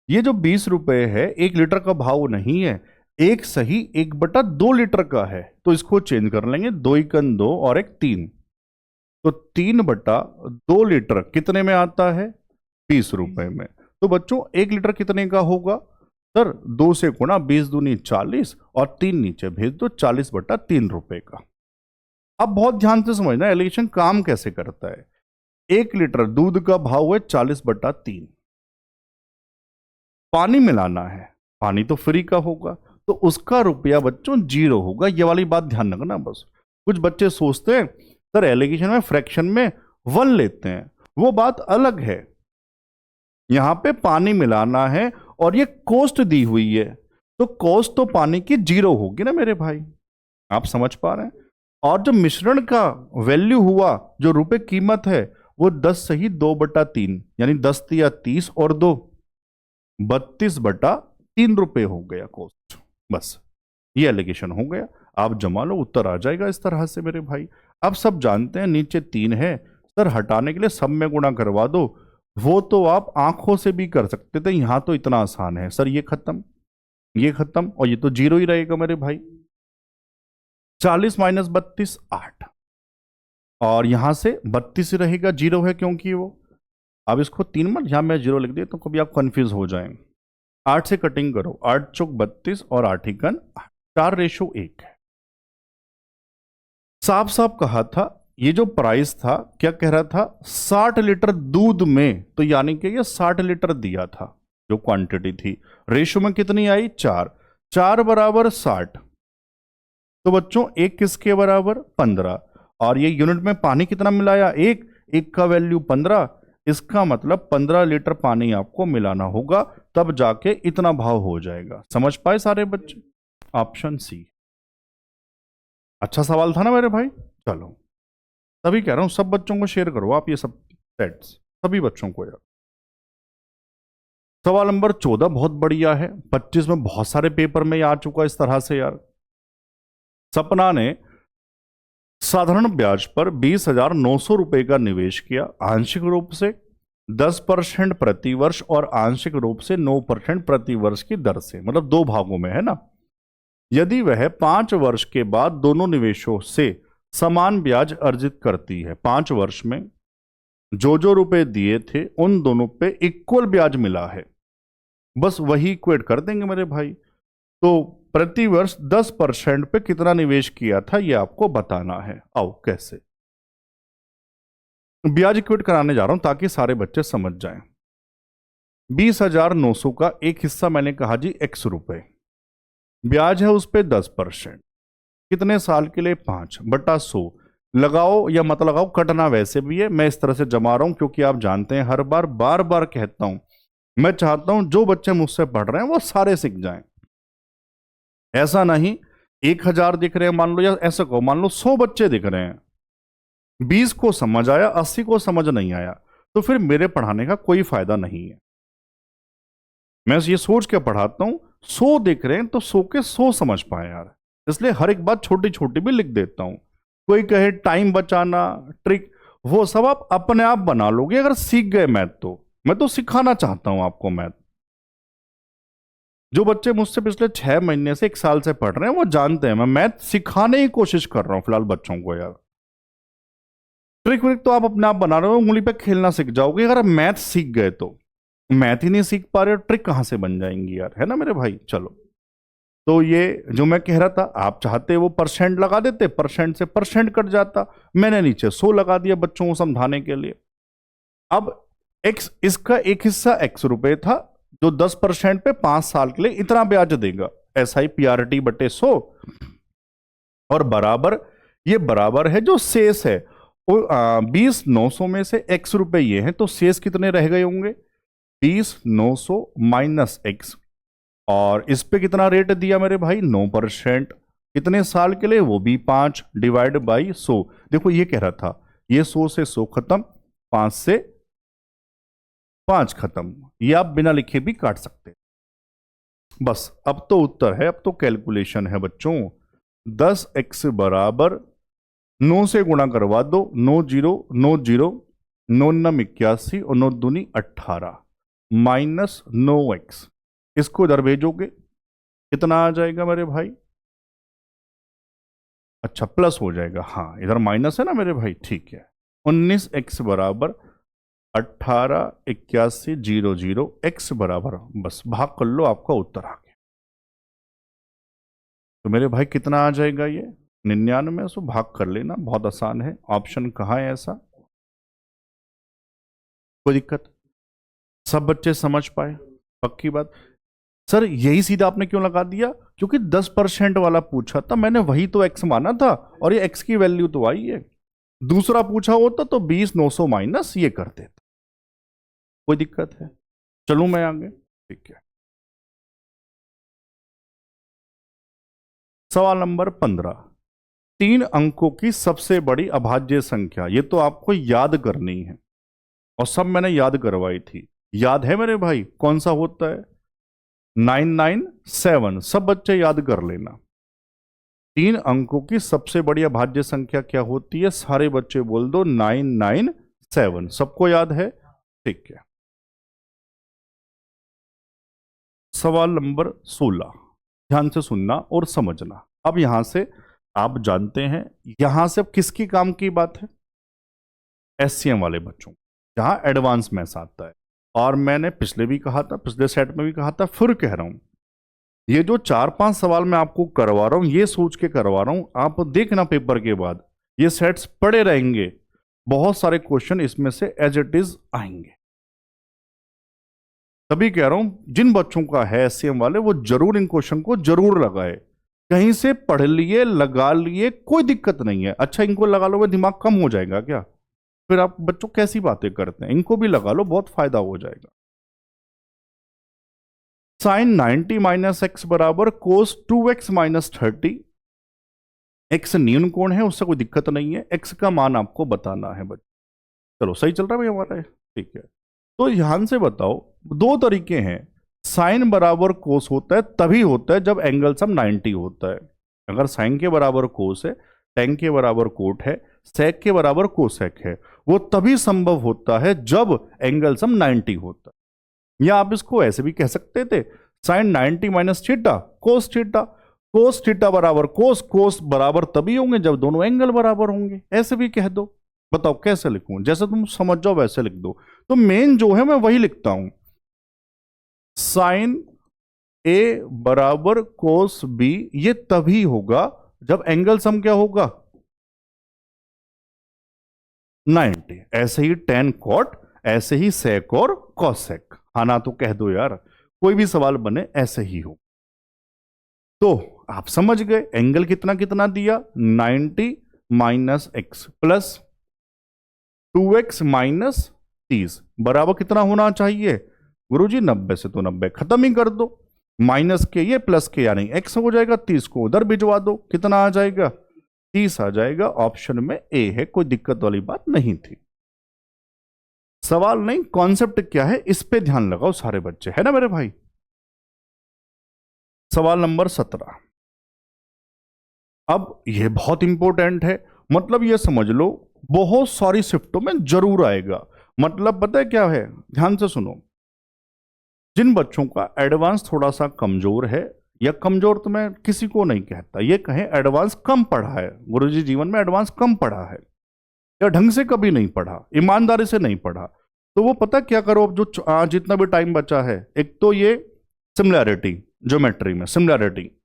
ये जो 20 रुपए है, 1 लीटर का भाव नहीं है, एक सही 1/2 लीटर का है, तो इसको चेंज कर लेंगे, 2 एकन 2 और 1 3। तो 3/2 लीटर कितने में आता है? 20 रुपए में। तो बच्चों 1 लीटर कितने का होगा? सर 2 से गुणा, 20 दूनी 40 और 3 नीचे भेज दो, 40/3 रुपए का। अब बहुत ध्यान से समझना एलिगेशन काम कैसे करता है। 1 लीटर दूध का भाव है 40/3, पानी मिलाना है, पानी तो फ्री का होगा, तो उसका रुपया बच्चों 0 होगा। ये वाली बात ध्यान रखना बस। कुछ बच्चे सोचते हैं सर एलिगेशन में फ्रैक्शन में 1 लेते हैं, वो बात अलग है। यहां पे पानी मिलाना है और ये कॉस्ट दी हुई है, तो कॉस्ट तो पानी की 0 होगी ना मेरे भाई, आप समझ पा रहे हैं। और जो मिश्रण का वैल्यू हुआ, जो रुपए कीमत है, वो 10 सही 2/3, यानी 10 या 30 और 2 32/3 रुपए हो गया कॉस्ट। बस ये एलिगेशन हो गया, आप जमा लो, उत्तर आ जाएगा इस तरह से मेरे भाई। अब सब जानते हैं नीचे 3 है, सर हटाने के लिए सब में गुणा करवा दो, वो तो आप आंखों से भी कर सकते थे, यहां तो इतना आसान है। सर ये खत्म, ये खत्म, और ये तो 0 ही रहेगा मेरे भाई। 40 - 32 8, और यहां से 32 रहेगा, 0 है क्योंकि वो। अब इसको 3 मत, यहां मैं 0 लिख दिया तो कभी आप कंफ्यूज हो जाएंगे। 8 से कटिंग करो, 8 चौक 32 और 8 एकन 4:1 है। साफ साफ कहा था, ये जो प्राइस था क्या कह रहा था? 60 लीटर दूध में, तो यानी कि ये 60 लीटर दिया था जो क्वांटिटी थी। रेशो में कितनी आई? 4, 4 बराबर 60। तो बच्चों एक किसके बराबर? 15। और ये यूनिट में पानी कितना मिलाया? एक का वैल्यू 15, इसका मतलब 15 लीटर पानी आपको मिलाना होगा, तब जाके इतना भाव हो जाएगा। समझ पाए सारे बच्चे? Option C. अच्छा सवाल था ना मेरे भाई। चलो, तभी कह रहा हूं सब बच्चों को शेयर करो आप ये सब सेट्स, सभी बच्चों को यार। सवाल नंबर 14 बहुत बढ़िया है, 25 में बहुत सारे पेपर में आ चुका इस तरह से यार। सपना ने साधारण ब्याज पर 20,900 रुपए का निवेश किया, आंशिक रूप से 10% प्रति वर्ष और आंशिक रूप से 9% प्रति वर्ष की दर से, मतलब दो भागों में, है ना। यदि वह 5 वर्ष के बाद दोनों निवेशों से समान ब्याज अर्जित करती है, 5 वर्ष में जो रुपए दिए थे उन दोनों पे इक्वल ब्याज मिला है, बस वही इक्वेट कर देंगे मेरे भाई। तो प्रति वर्ष 10% पे कितना निवेश किया था ये आपको बताना है। आओ कैसे, ब्याज इक्वेट कराने जा रहा हूं ताकि सारे बच्चे समझ जाएं। 20,900 का एक हिस्सा मैंने कहा जी x रुपए, ब्याज है उस पे 10%, कितने साल के लिए 5/100। लगाओ या मत लगाओ, कटना वैसे भी है, मैं इस तरह से जमा रहा हूं क्योंकि आप जानते हैं हर बार बार बार कहता हूं, मैं चाहता हूं जो बच्चे मुझसे पढ़ रहे हैं वो सारे सीख जाएं। ऐसा नहीं 1,000 दिख रहे हैं मान लो, या ऐसा कहो मान लो 100 बच्चे दिख रहे हैं, 20 को समझ आया, 80 को समझ नहीं आया, तो फिर मेरे पढ़ाने का कोई फायदा नहीं है। मैं ये सोच के पढ़ाता हूं 100 दिख रहे हैं तो 100 के 100 समझ पाए यार, इसलिए हर एक बात छोटी छोटी भी लिख देता हूं। कोई कहे टाइम बचाना, ट्रिक, वो सब आप अपने आप बना लोगे अगर सीख गए मैथ तो। मैं तो सिखाना चाहता हूं आपको मैथ। जो बच्चे मुझसे पिछले 6 महीने से 1 साल से पढ़ रहे हैं वो जानते हैं मैं मैथ सिखाने की कोशिश कर रहा हूं फिलहाल बच्चों को यार। ट्रिक व्रिक तो आप अपने आप बना रहे हो, उंगली पे खेलना सीख जाओगे अगर मैथ सीख गए तो। मैथ ही नहीं सीख पा रहे हो, ट्रिक कहां से बन जाएंगी यार, है ना मेरे भाई। चलो, तो ये जो मैं कह रहा था, आप चाहते वो परसेंट लगा देते, परसेंट से परसेंट कट जाता, मैंने नीचे 100 लगा दिया बच्चों को समझाने के लिए। अब x, इसका एक हिस्सा x रुपए था जो 10% पे 5 साल के लिए इतना ब्याज देगा, SI/PRT/100, और बराबर, ये बराबर है जो शेष है 20,900 में से x रुपए ये हैं, तो शेष कितने रह गए होंगे 20,900 माइनस x, और इस पे कितना रेट दिया मेरे भाई 9%, कितने साल के लिए वो भी 5 डिवाइड बाई 100। देखो ये कह रहा था ये 100 से 100 खत्म, 5 से 5 खत्म, ये आप बिना लिखे भी काट सकते। बस अब तो उत्तर है, अब तो कैलकुलेशन है बच्चों। 10x बराबर 9 से गुणा करवा दो, 9 0 9 0 9 9 81 और 9 दूनी 18 माइनस 9x, इसको इधर भेजोगे कितना आ जाएगा मेरे भाई, अच्छा प्लस हो जाएगा, हाँ इधर माइनस है ना मेरे भाई, ठीक है। 19x बराबर 18 81 0 0, x बराबर, बस भाग कर लो, आपका उत्तर आ गया। तो मेरे भाई कितना आ जाएगा ये 99, सो भाग कर लेना, बहुत आसान है। ऑप्शन कहाँ है ऐसा, कोई दिक्कत, सब बच्चे समझ पाए, पक्की बात। सर यही सीधा आपने क्यों लगा दिया, क्योंकि 10% वाला पूछा था, मैंने वही तो x माना था और ये x की वैल्यू तो आई है। दूसरा पूछा होता तो 20,900 माइनस ये कर देता, कोई दिक्कत है। चलूं मैं आगे, ठीक है। सवाल नंबर 15, 3 अंकों की सबसे बड़ी अभाज्य संख्या, ये तो आपको याद करनी है और सब मैंने याद करवाई थी, याद है मेरे भाई कौन सा होता है 997, सब बच्चे याद कर लेना। 3 अंकों की सबसे बड़ी अभाज्य संख्या क्या होती है, सारे बच्चे बोल दो 997, सबको याद है, ठीक है। सवाल नंबर 16, ध्यान से सुनना और समझना। अब यहां से आप जानते हैं, यहां से अब किसकी काम की बात है, SCM वाले बच्चों, जहां एडवांस मैथ्स आता है। और मैंने पिछले भी कहा था, पिछले सेट में भी कहा था, फिर कह रहा हूं, ये जो 4-5 सवाल मैं आपको करवा रहा हूं ये सोच के करवा रहा हूं, आप देखना पेपर के बाद ये सेट्स पड़े रहेंगे, बहुत सारे क्वेश्चन इसमें से एज इट इज आएंगे। तभी कह रहा हूं जिन बच्चों का है SCM वाले वो जरूर इन क्वेश्चन को जरूर लगाए, कहीं से पढ़ लिए लगा लिए कोई दिक्कत नहीं है। अच्छा इनको लगा लो, दिमाग कम हो जाएगा क्या, फिर आप बच्चों कैसी बातें करते हैं, इनको भी लगा लो, बहुत फायदा हो जाएगा। साइन 90 माइनस एक्स बराबर कोस 2x माइनस 30, एक्स न्यून कोण है उससे कोई दिक्कत नहीं है, एक्स का मान आपको बताना है बच्चों। चलो सही चल रहा है भाई हमारा, ठीक है। तो ध्यान से बताओ, दो तरीके हैं, साइन बराबर कोस होता है तभी होता है जब एंगल सम 90 होता है। अगर साइन के बराबर कोस है टेन के बराबर कोट है, सेक के बराबर कोसेक है, वो तभी संभव होता है जब एंगल सम 90 होता है। या आप इसको ऐसे भी कह सकते थे, sine 90 minus theta cos theta, cos theta बराबर कोस, कोस बराबर तभी होंगे जब दोनों एंगल बराबर होंगे, ऐसे भी कह दो। बताओ कैसे लिखूं, जैसे तुम समझ जाओ वैसे लिख दो। तो मेन जो है मैं वही लिखता हूं, साइन ए बराबर कोस बी, ये तभी होगा जब एंगल सम क्या होगा 90। ऐसे ही टेन कॉट, ऐसे ही सेक और कॉसेक। हाँ ना, तो कह दो यार, कोई भी सवाल बने ऐसे ही हो। तो आप समझ गए एंगल कितना कितना दिया, 90 minus x plus 2x minus 30 बराबर कितना होना चाहिए गुरुजी 90 से, तो 90 खत्म ही कर दो, माइनस के ये प्लस के यानी x हो जाएगा, 30 को उधर भिजवा दो, कितना आ जाएगा 30 आ जाएगा। ऑप्शन में ए है, कोई दिक्कत वाली बात नहीं थी। सवाल नहीं, कॉन्सेप्ट क्या है इस पे ध्यान लगाओ सारे बच्चे, है ना मेरे भाई। सवाल नंबर 17, अब यह बहुत इंपॉर्टेंट है, मतलब यह समझ लो बहुत सारी शिफ्टों में जरूर आएगा। मतलब पता है क्या है, ध्यान से सुनो। जिन बच्चों का एडवांस थोड़ा सा कमजोर है, या कमजोर तो मैं किसी को नहीं कहता, ये कहें एडवांस कम पढ़ा है, गुरुजी जीवन में एडवांस कम पढ़ा है, या ढंग से कभी नहीं पढ़ा, ईमानदारी से नहीं पढ़ा, तो वो पता क्या करो, अब जो जितना भी टाइम बचा है, एक तो ये सिमिलैरिटी ज्योमेट्री में सिमिलैरिटी,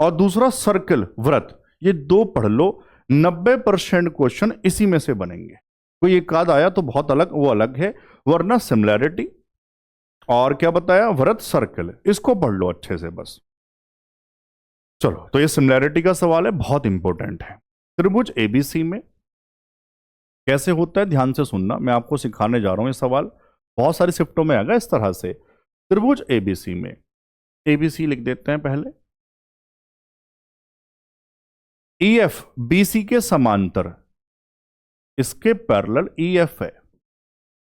और दूसरा सर्कल वृत्त, ये दो पढ़ लो। 90% क्वेश्चन इसी में से बनेंगे। कोई एक आध आया तो बहुत अलग, वो अलग है, वरना सिमिलैरिटी और क्या बताया वृत्त सर्कल, इसको पढ़ लो अच्छे से बस। चलो, तो ये सिमिलैरिटी का सवाल है, बहुत इंपॉर्टेंट है। त्रिभुज एबीसी में कैसे होता है ध्यान से सुनना, मैं आपको सिखाने जा रहा हूं। ये सवाल बहुत सारी शिफ्टों में आएगा इस तरह से। त्रिभुज एबीसी में, एबीसी लिख देते हैं पहले, EF BC के समांतर, इसके पैरेलल EF है।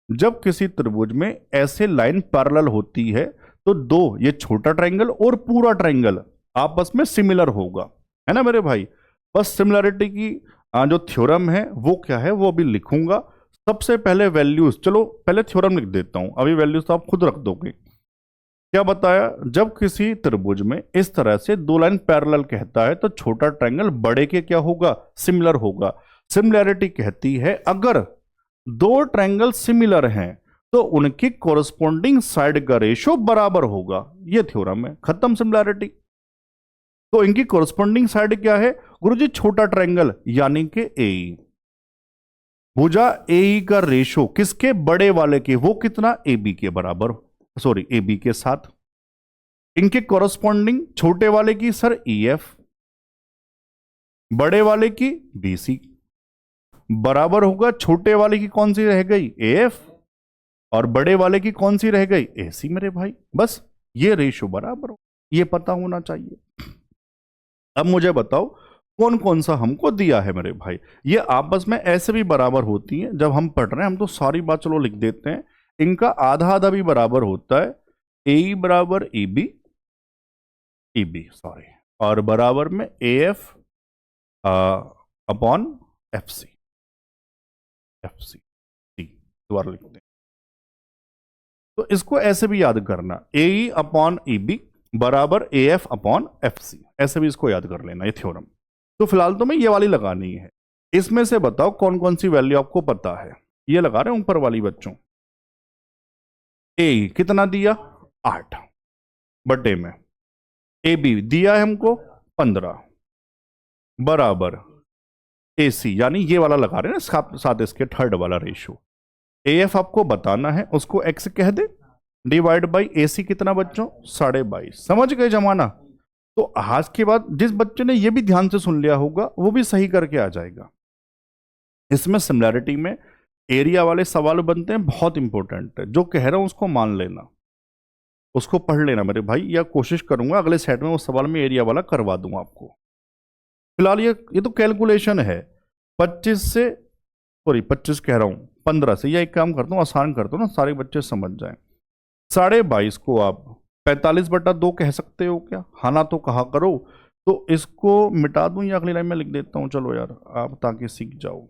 जब किसी त्रिभुज में ऐसे लाइन पैरेलल होती है तो दो, ये छोटा ट्रायंगल और पूरा ट्रायंगल आपस में सिमिलर होगा, है ना मेरे भाई। बस सिमिलरिटी की जो थ्योरम है वो क्या है वो अभी लिखूंगा। सबसे पहले वैल्यूज, चलो पहले थ्योरम लिख देता हूं, अभी वैल्यूज तो आप खुद रख दोगे। क्या बताया, जब किसी त्रिभुज में इस तरह से दो लाइन पैरेलल कहता है तो छोटा ट्रायंगल बड़े के क्या होगा सिमिलर होगा। सिमिलैरिटी कहती है अगर दो ट्रायंगल सिमिलर हैं तो उनकी कोरस्पॉन्डिंग साइड का रेशो बराबर होगा, ये थ्योरम है, खत्म सिमिलैरिटी। तो इनकी कोरस्पॉन्डिंग साइड क्या है गुरुजी, छोटा ट्रायंगल यानी कि ए, भुजा ए का रेशो किसके बड़े वाले के, वो कितना ए बी के बराबर, सॉरी ए बी के साथ। इनके कोरस्पॉन्डिंग छोटे वाले की सर ई एफ, बड़े वाले की बी सी, बराबर होगा छोटे वाले की कौन सी रह गई ए एफ, और बड़े वाले की कौन सी रह गई ए सी मेरे भाई। बस ये रेशो बराबर हो, ये पता होना चाहिए। अब मुझे बताओ कौन कौन सा हमको दिया है मेरे भाई। ये आपस में ऐसे भी बराबर होती हैं, जब हम पढ़ रहे हैं हम तो सारी बात चलो लिख देते हैं। इनका आधा आधा भी बराबर होता है, ए बराबर ई बी सॉरी, और बराबर में A F upon F C दोबारा लिखते हैं। तो इसको ऐसे भी याद करना, ए अपॉन ई बी बराबर A F upon F C, ऐसे भी इसको याद कर लेना ये थ्योरम। तो फिलहाल तो मैं ये वाली लगानी है। इसमें से बताओ कौन कौन सी वैल्यू आपको पता है, ये लगा रहे हैं ऊपर वाली बच्चों। ए कितना दिया 8 बटे में, ए बी दिया है हमको 15 बराबर ए सी, यानी ये वाला लगा रहे हैं ना साथ इसके थर्ड वाला रेशो। ए एफ आपको बताना है, उसको एक्स कह दे, डिवाइड बाई ए सी कितना बच्चों 22.5। समझ गए जमाना। तो आज के बाद जिस बच्चे ने ये भी ध्यान से सुन लिया होगा वो भी सही करके आ जाएगा। इसमें सिमिलैरिटी में एरिया वाले सवाल बनते हैं, बहुत इंपॉर्टेंट है। जो कह रहा हूं उसको मान लेना, उसको पढ़ लेना मेरे भाई, या कोशिश करूंगा अगले सेट में उस सवाल में एरिया वाला करवा दूंगा आपको। फिलहाल ये तो कैलकुलेशन है। 25 कह रहा हूं 15 से, या एक काम करता हूं आसान करता हूं ना, सारे बच्चे समझ जाएं। 22.5 को आप 45/2 कह सकते हो क्या, हाँ ना तो कहा करो। तो इसको मिटा दूं या अगली लाइन में लिख देता हूं, चलो यार आप ताकि सीख जाओ।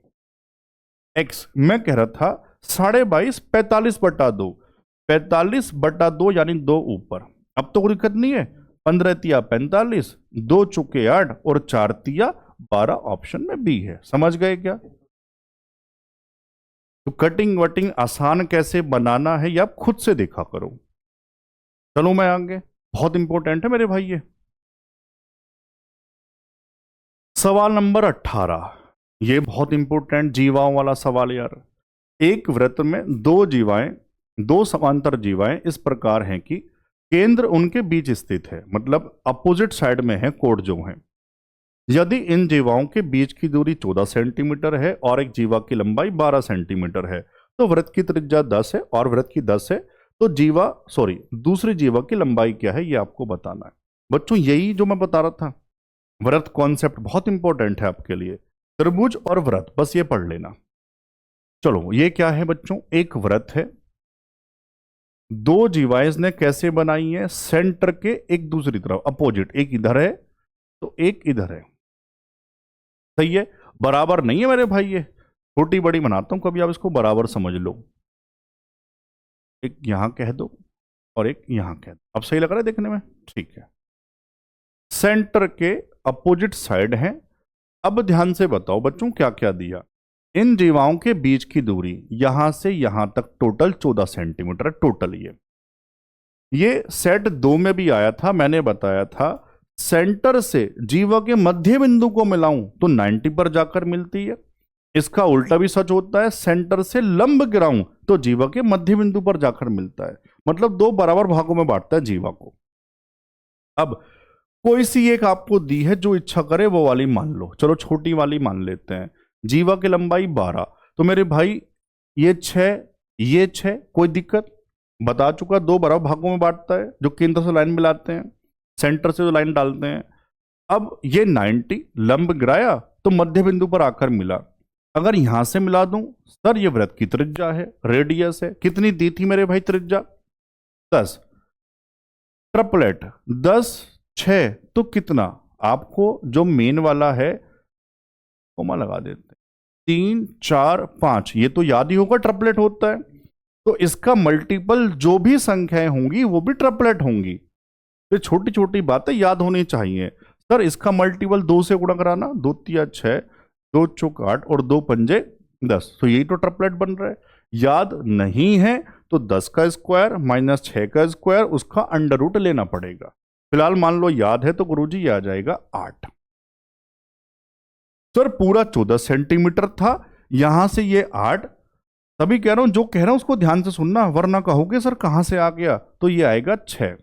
एक्स मैं कह रहा था 22.5 45/2, 45/2 यानी 2 ऊपर। अब तो कोई दिक्कत नहीं है, 15 तिया 45, 2 चुके 8 और 4 तिया 12, ऑप्शन में बी है। समझ गए क्या? तो कटिंग वटिंग आसान कैसे बनाना है ये आप खुद से देखा करो। चलो मैं आगे, बहुत इंपॉर्टेंट है मेरे भाई ये। सवाल नंबर 18, ये बहुत इंपॉर्टेंट जीवाओं वाला सवाल यार। एक वृत्त में दो समांतर जीवाएं इस प्रकार हैं कि केंद्र उनके बीच स्थित है, मतलब अपोजिट साइड में है कोड जो है। यदि इन जीवाओं के बीच की दूरी 14 सेंटीमीटर है और एक जीवा की लंबाई 12 सेंटीमीटर है, तो वृत्त की त्रिज्या 10 है और वृत्त की 10 है, तो दूसरी जीवा की लंबाई क्या है ये आपको बताना है। बच्चों यही जो मैं बता रहा था, वृत्त कॉन्सेप्ट बहुत इंपॉर्टेंट है आपके लिए। त्रिभुज और वृत्त बस ये पढ़ लेना। चलो ये क्या है बच्चों, एक वृत्त है, दो जीवाएं ने कैसे बनाई है, सेंटर के एक दूसरी तरफ अपोजिट, एक इधर है तो एक इधर है, सही है। बराबर नहीं है मेरे भाई, ये छोटी बड़ी बनाता हूं कभी, आप इसको बराबर समझ लो। एक यहां कह दो और एक यहां कह दो, अब सही लग रहा है देखने में? ठीक है, सेंटर के अपोजिट साइड है। अब ध्यान से बताओ बच्चों क्या क्या दिया। इन जीवाओं के बीच की दूरी यहां से यहां तक टोटल 14 सेंटीमीटर टोटल। ये सेट 2 में भी आया था, मैंने बताया था सेंटर से जीवा के मध्य बिंदु को मिलाऊं तो 90 पर जाकर मिलती है। इसका उल्टा भी सच होता है, सेंटर से लंब गिराऊं तो जीवा के मध्य बिंदु पर जाकर मिलता है। मतलब 2 बराबर भागों में बांटता है जीवा को। अब कोई सी एक आपको दी है, जो इच्छा करे वो वाली मान लो। चलो छोटी वाली मान लेते हैं। जीवा की लंबाई 12, तो मेरे भाई ये 6 ये 6, कोई दिक्कत? बता चुका, 2 बराबर भागों में बांटता है, जो केंद्र से लाइन मिलाते हैं, सेंटर से जो लाइन डालते हैं। अब ये 90 लंब गिराया तो मध्य बिंदु पर आकर मिला। अगर यहां से मिला दूं, सर ये वृत्त की त्रिज्या है, रेडियस है। कितनी दी थी मेरे भाई त्रिज्या? 10। ट्रिपलेट 10 6, तो कितना आपको जो मेन वाला है, कोमा लगा देते हैं, 3 4 5, ये तो याद ही होगा ट्रिपलेट होता है। तो इसका मल्टीपल जो भी संख्याएं होंगी वो भी ट्रिपलेट होंगी। तो छोटी छोटी बातें याद होनी चाहिए। सर इसका मल्टीपल 2 से गुणा कराना, 2 तिया 6, 2 चौक 8 और 2 पंजे 10, तो यही तो ट्रिपलेट बन रहा है। याद नहीं है तो 10 का स्क्वायर माइनस 6 का स्क्वायर, उसका अंडर रूट लेना पड़ेगा। फिलहाल मान लो याद है तो गुरुजी ये आ जाएगा 8। सर पूरा 14 सेंटीमीटर था, यहां से ये 8, तभी कह रहा हूं जो कह रहा हूं उसको ध्यान से सुनना, वरना कहोगे सर कहां से आ गया। तो ये आएगा 6।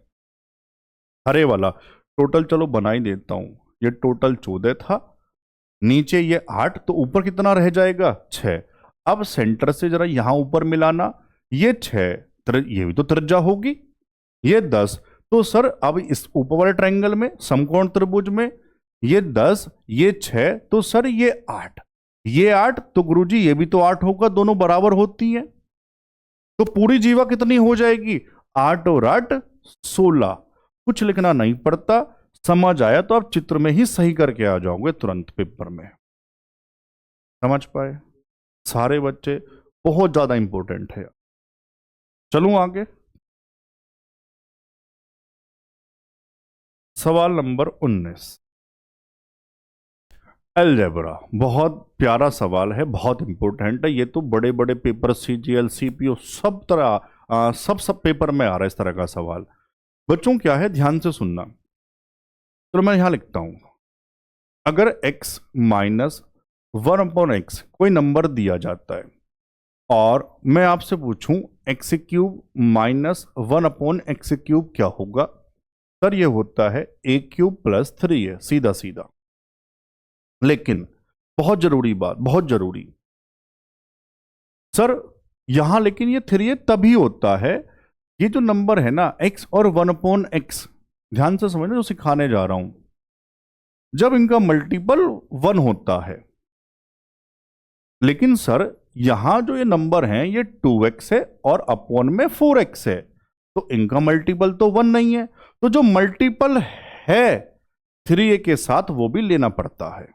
हरे वाला टोटल चलो बना ही देता हूं, ये टोटल 14 था, नीचे ये 8, तो ऊपर कितना रह जाएगा 6। अब सेंटर से जरा यहां ऊपर मिलाना, ये 6, ये भी तो त्रिज्या होगी, ये 10। तो सर अब इस ऊपर वाले ट्रायंगल में समकोण त्रिभुज में ये 10 ये 6, तो सर ये 8 ये 8, तो गुरुजी ये भी तो 8 होगा, दोनों बराबर होती हैं। तो पूरी जीवा कितनी हो जाएगी? 8 और 8 16। कुछ लिखना नहीं पड़ता, समझ आया तो आप चित्र में ही सही करके आ जाओगे तुरंत पेपर में। समझ पाए सारे बच्चे? बहुत ज्यादा इंपॉर्टेंट है। चलूं आगे, सवाल नंबर 19, अलजेब्रा। बहुत प्यारा सवाल है, बहुत इंपॉर्टेंट है। ये तो बड़े बड़े पेपर सीजीएल सीपीओ सब तरह सब पेपर में आ रहा है इस तरह का सवाल। बच्चों क्या है, ध्यान से सुनना। तो मैं यहां लिखता हूं, अगर x माइनस 1/x कोई नंबर दिया जाता है और मैं आपसे पूछूं x³ माइनस 1/x³ क्या होगा? सर ये होता है a³ + 3 है, सीधा सीधा। लेकिन बहुत जरूरी बात, बहुत जरूरी सर, यहां लेकिन ये 3 तभी होता है, ये जो नंबर है ना x और 1/x, ध्यान से समझना जो सिखाने जा रहा हूं, जब इनका मल्टीपल 1 होता है। लेकिन सर यहां जो ये नंबर हैं ये 2x है और अपॉन में 4x है, तो इनका मल्टीपल तो 1 नहीं है। तो जो मल्टीपल है 3a के साथ वो भी लेना पड़ता है।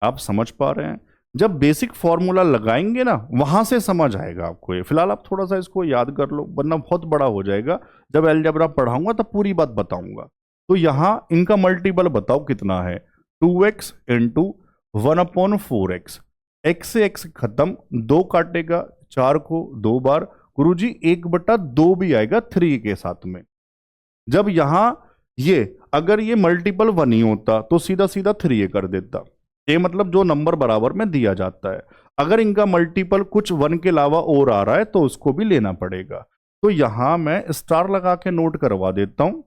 आप समझ पा रहे हैं? जब बेसिक फॉर्मूला लगाएंगे ना, वहां से समझ आएगा आपको ये। फिलहाल आप थोड़ा सा इसको याद कर लो, वरना बहुत बड़ा हो जाएगा। जब अलजेब्रा पढ़ाऊंगा तब पूरी बात बताऊंगा। तो यहां इनका मल्टीपल बताओ कितना है, 2x इंटू 1/4x। x से x खत्म, 2 काटेगा 4 को 2 बार, गुरुजी 1/2 भी आएगा 3 के साथ में। जब यहां ये अगर ये मल्टीपल 1 ही होता तो सीधा सीधा 3a कर देता। ये मतलब जो नंबर बराबर में दिया जाता है, अगर इनका मल्टीपल कुछ 1 के अलावा और आ रहा है तो उसको भी लेना पड़ेगा। तो यहां मैं स्टार लगा के नोट करवा देता हूं।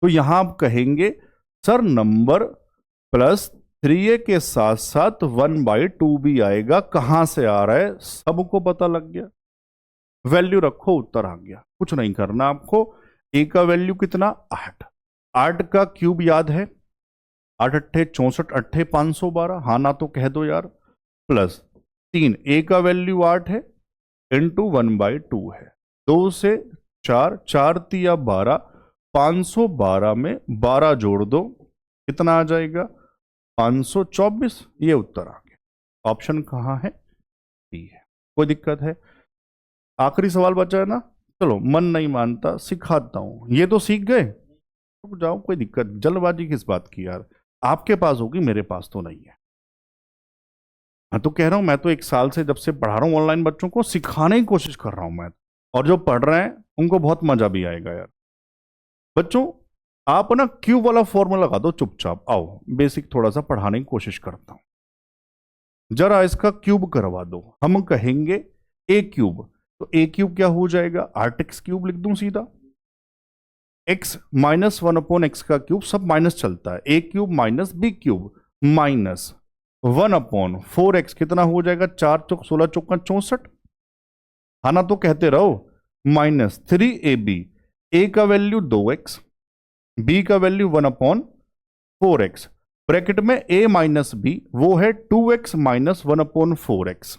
तो यहां आप कहेंगे सर नंबर प्लस 3a के साथ साथ 1/2 भी आएगा। कहां से आ रहा है सबको पता लग गया। वैल्यू रखो, उत्तर आ गया। कुछ नहीं करना आपको। a का वैल्यू कितना, 8। 8 का क्यूब याद है, 8 अट्ठे 64, अट्ठे 512। हाँ ना तो कह दो यार। प्लस 3, a का वैल्यू 8 है, इंटू 1/2 है। 2 से 4, 4 तिया 12, 512 में 12 जोड़ दो, कितना आ जाएगा, 524। ये उत्तर आ गया। ऑप्शन कहां है, डी है। कोई दिक्कत है? आखिरी सवाल बचा है ना। चलो, मन नहीं मानता, सिखाता हूं। ये तो सीख गए, रुक जाओ, कोई दिक्कत, जल्दबाजी किस बात की यार। आपके पास होगी, मेरे पास तो नहीं है। मैं तो कह रहा हूं, मैं तो 1 साल से जब से पढ़ा रहा हूं ऑनलाइन बच्चों को, सिखाने की कोशिश कर रहा हूं मैं। और जो पढ़ रहे हैं उनको बहुत मजा भी आएगा यार। बच्चों आप ना क्यूब वाला फॉर्मूला लगा दो चुपचाप। आओ बेसिक थोड़ा सा पढ़ाने की कोशिश करता हूं। जरा इसका क्यूब करवा दो। हम कहेंगे a क्यूब, तो a क्यूब क्या हो जाएगा, 8x क्यूब लिख दूं सीधा। x माइनस 1/x का क्यूब, सब माइनस चलता है। a cube minus b cube minus 1/4x, कितना हो जाएगा, 4 चौक 16 चौका 64। हाँ ना तो कहते रहो। माइनस 3ab, a का वैल्यू 2x, b का वैल्यू 1/4x, ब्रैकेट में a माइनस b वो है 2x माइनस 1/4x।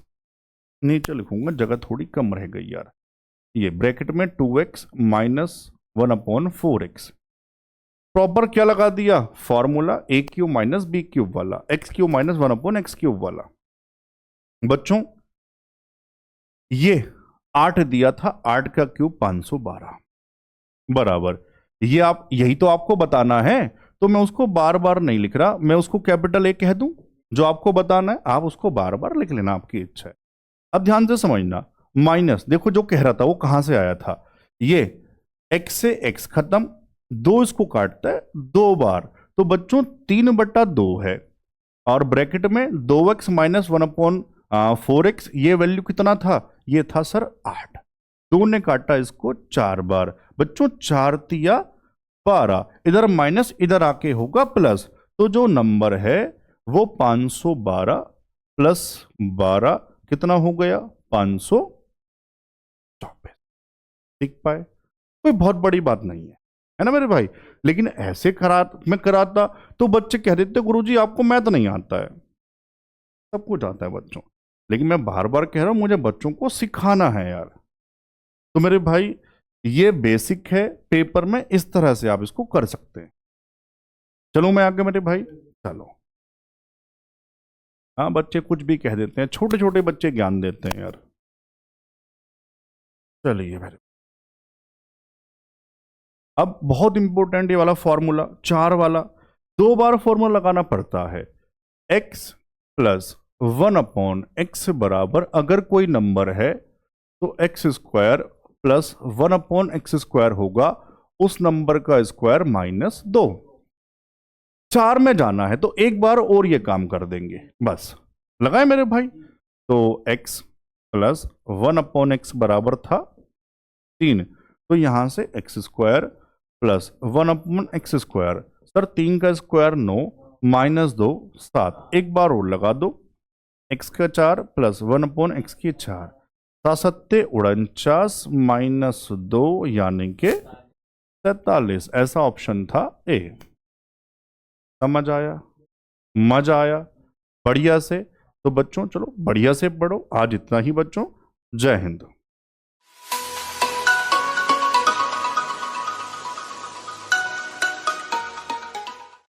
नीचे लिखूंगा, जगह थोड़ी कम रह गई यार। ये ब्रैकेट में 2x माइनस 1/4x। प्रॉपर क्या लगा दिया formula, a cube minus b cube वाला, x cube minus 1/x cube वाला। बच्चों ये 8 दिया था, 8 का क्यूब 512 बराबर। ये आप, यही तो आपको बताना है, तो मैं उसको बार बार नहीं लिख रहा। मैं उसको कैपिटल A कह दूं, जो आपको बताना है आप उसको बार बार लिख लेना, आपकी इच्छा है। अब ध्यान से समझना, माइनस देखो जो कह रहा था वो कहां से आया था, ये x से x खत्म, 2 इसको काटता है 2 बार, तो बच्चों 3/2 है। और ब्रैकेट में 2x माइनस 1/4x, ये वैल्यू कितना था, ये था सर 8। 2 ने काटा इसको 4 बार। बच्चों 4 तिया 12, इधर माइनस इधर आके होगा प्लस, तो जो नंबर है वो 512 प्लस 12 कितना हो गया, 524। ठीक पाए? कोई बहुत बड़ी बात नहीं है ना मेरे भाई। लेकिन ऐसे मैं कराता तो बच्चे कह देते गुरुजी आपको मैथ नहीं आता है। सब कुछ आता है बच्चों, लेकिन मैं बार बार कह रहा हूं मुझे बच्चों को सिखाना है यार। तो मेरे भाई ये बेसिक है, पेपर में इस तरह से आप इसको कर सकते हैं। चलो मैं आगे मेरे भाई, चलो। हाँ बच्चे कुछ भी कह देते हैं, छोटे छोटे बच्चे ज्ञान देते हैं यार। चलिए मेरे, अब बहुत इंपॉर्टेंट ये वाला फॉर्मूला 4 वाला, 2 बार फॉर्मूला लगाना पड़ता है। x प्लस 1/x बराबर, अगर कोई नंबर है तो x square plus 1/x square होगा, उस नंबर का स्क्वायर माइनस 2। 4 में जाना है तो एक बार और ये काम कर देंगे, बस लगाए मेरे भाई। तो x प्लस 1/x बराबर था 3, तो यहां से x square plus 1/x square, sir 3 का स्क्वायर 9 माइनस 2 7, एक बार और लगा दो, x का 4 प्लस 1/x की 4, 7 49 माइनस 2 यानी के 47। ऐसा ऑप्शन था ए। समझ आया, मजा आया, बढ़िया से। तो बच्चों चलो बढ़िया से पढ़ो आज, इतना ही बच्चों। जय हिंद।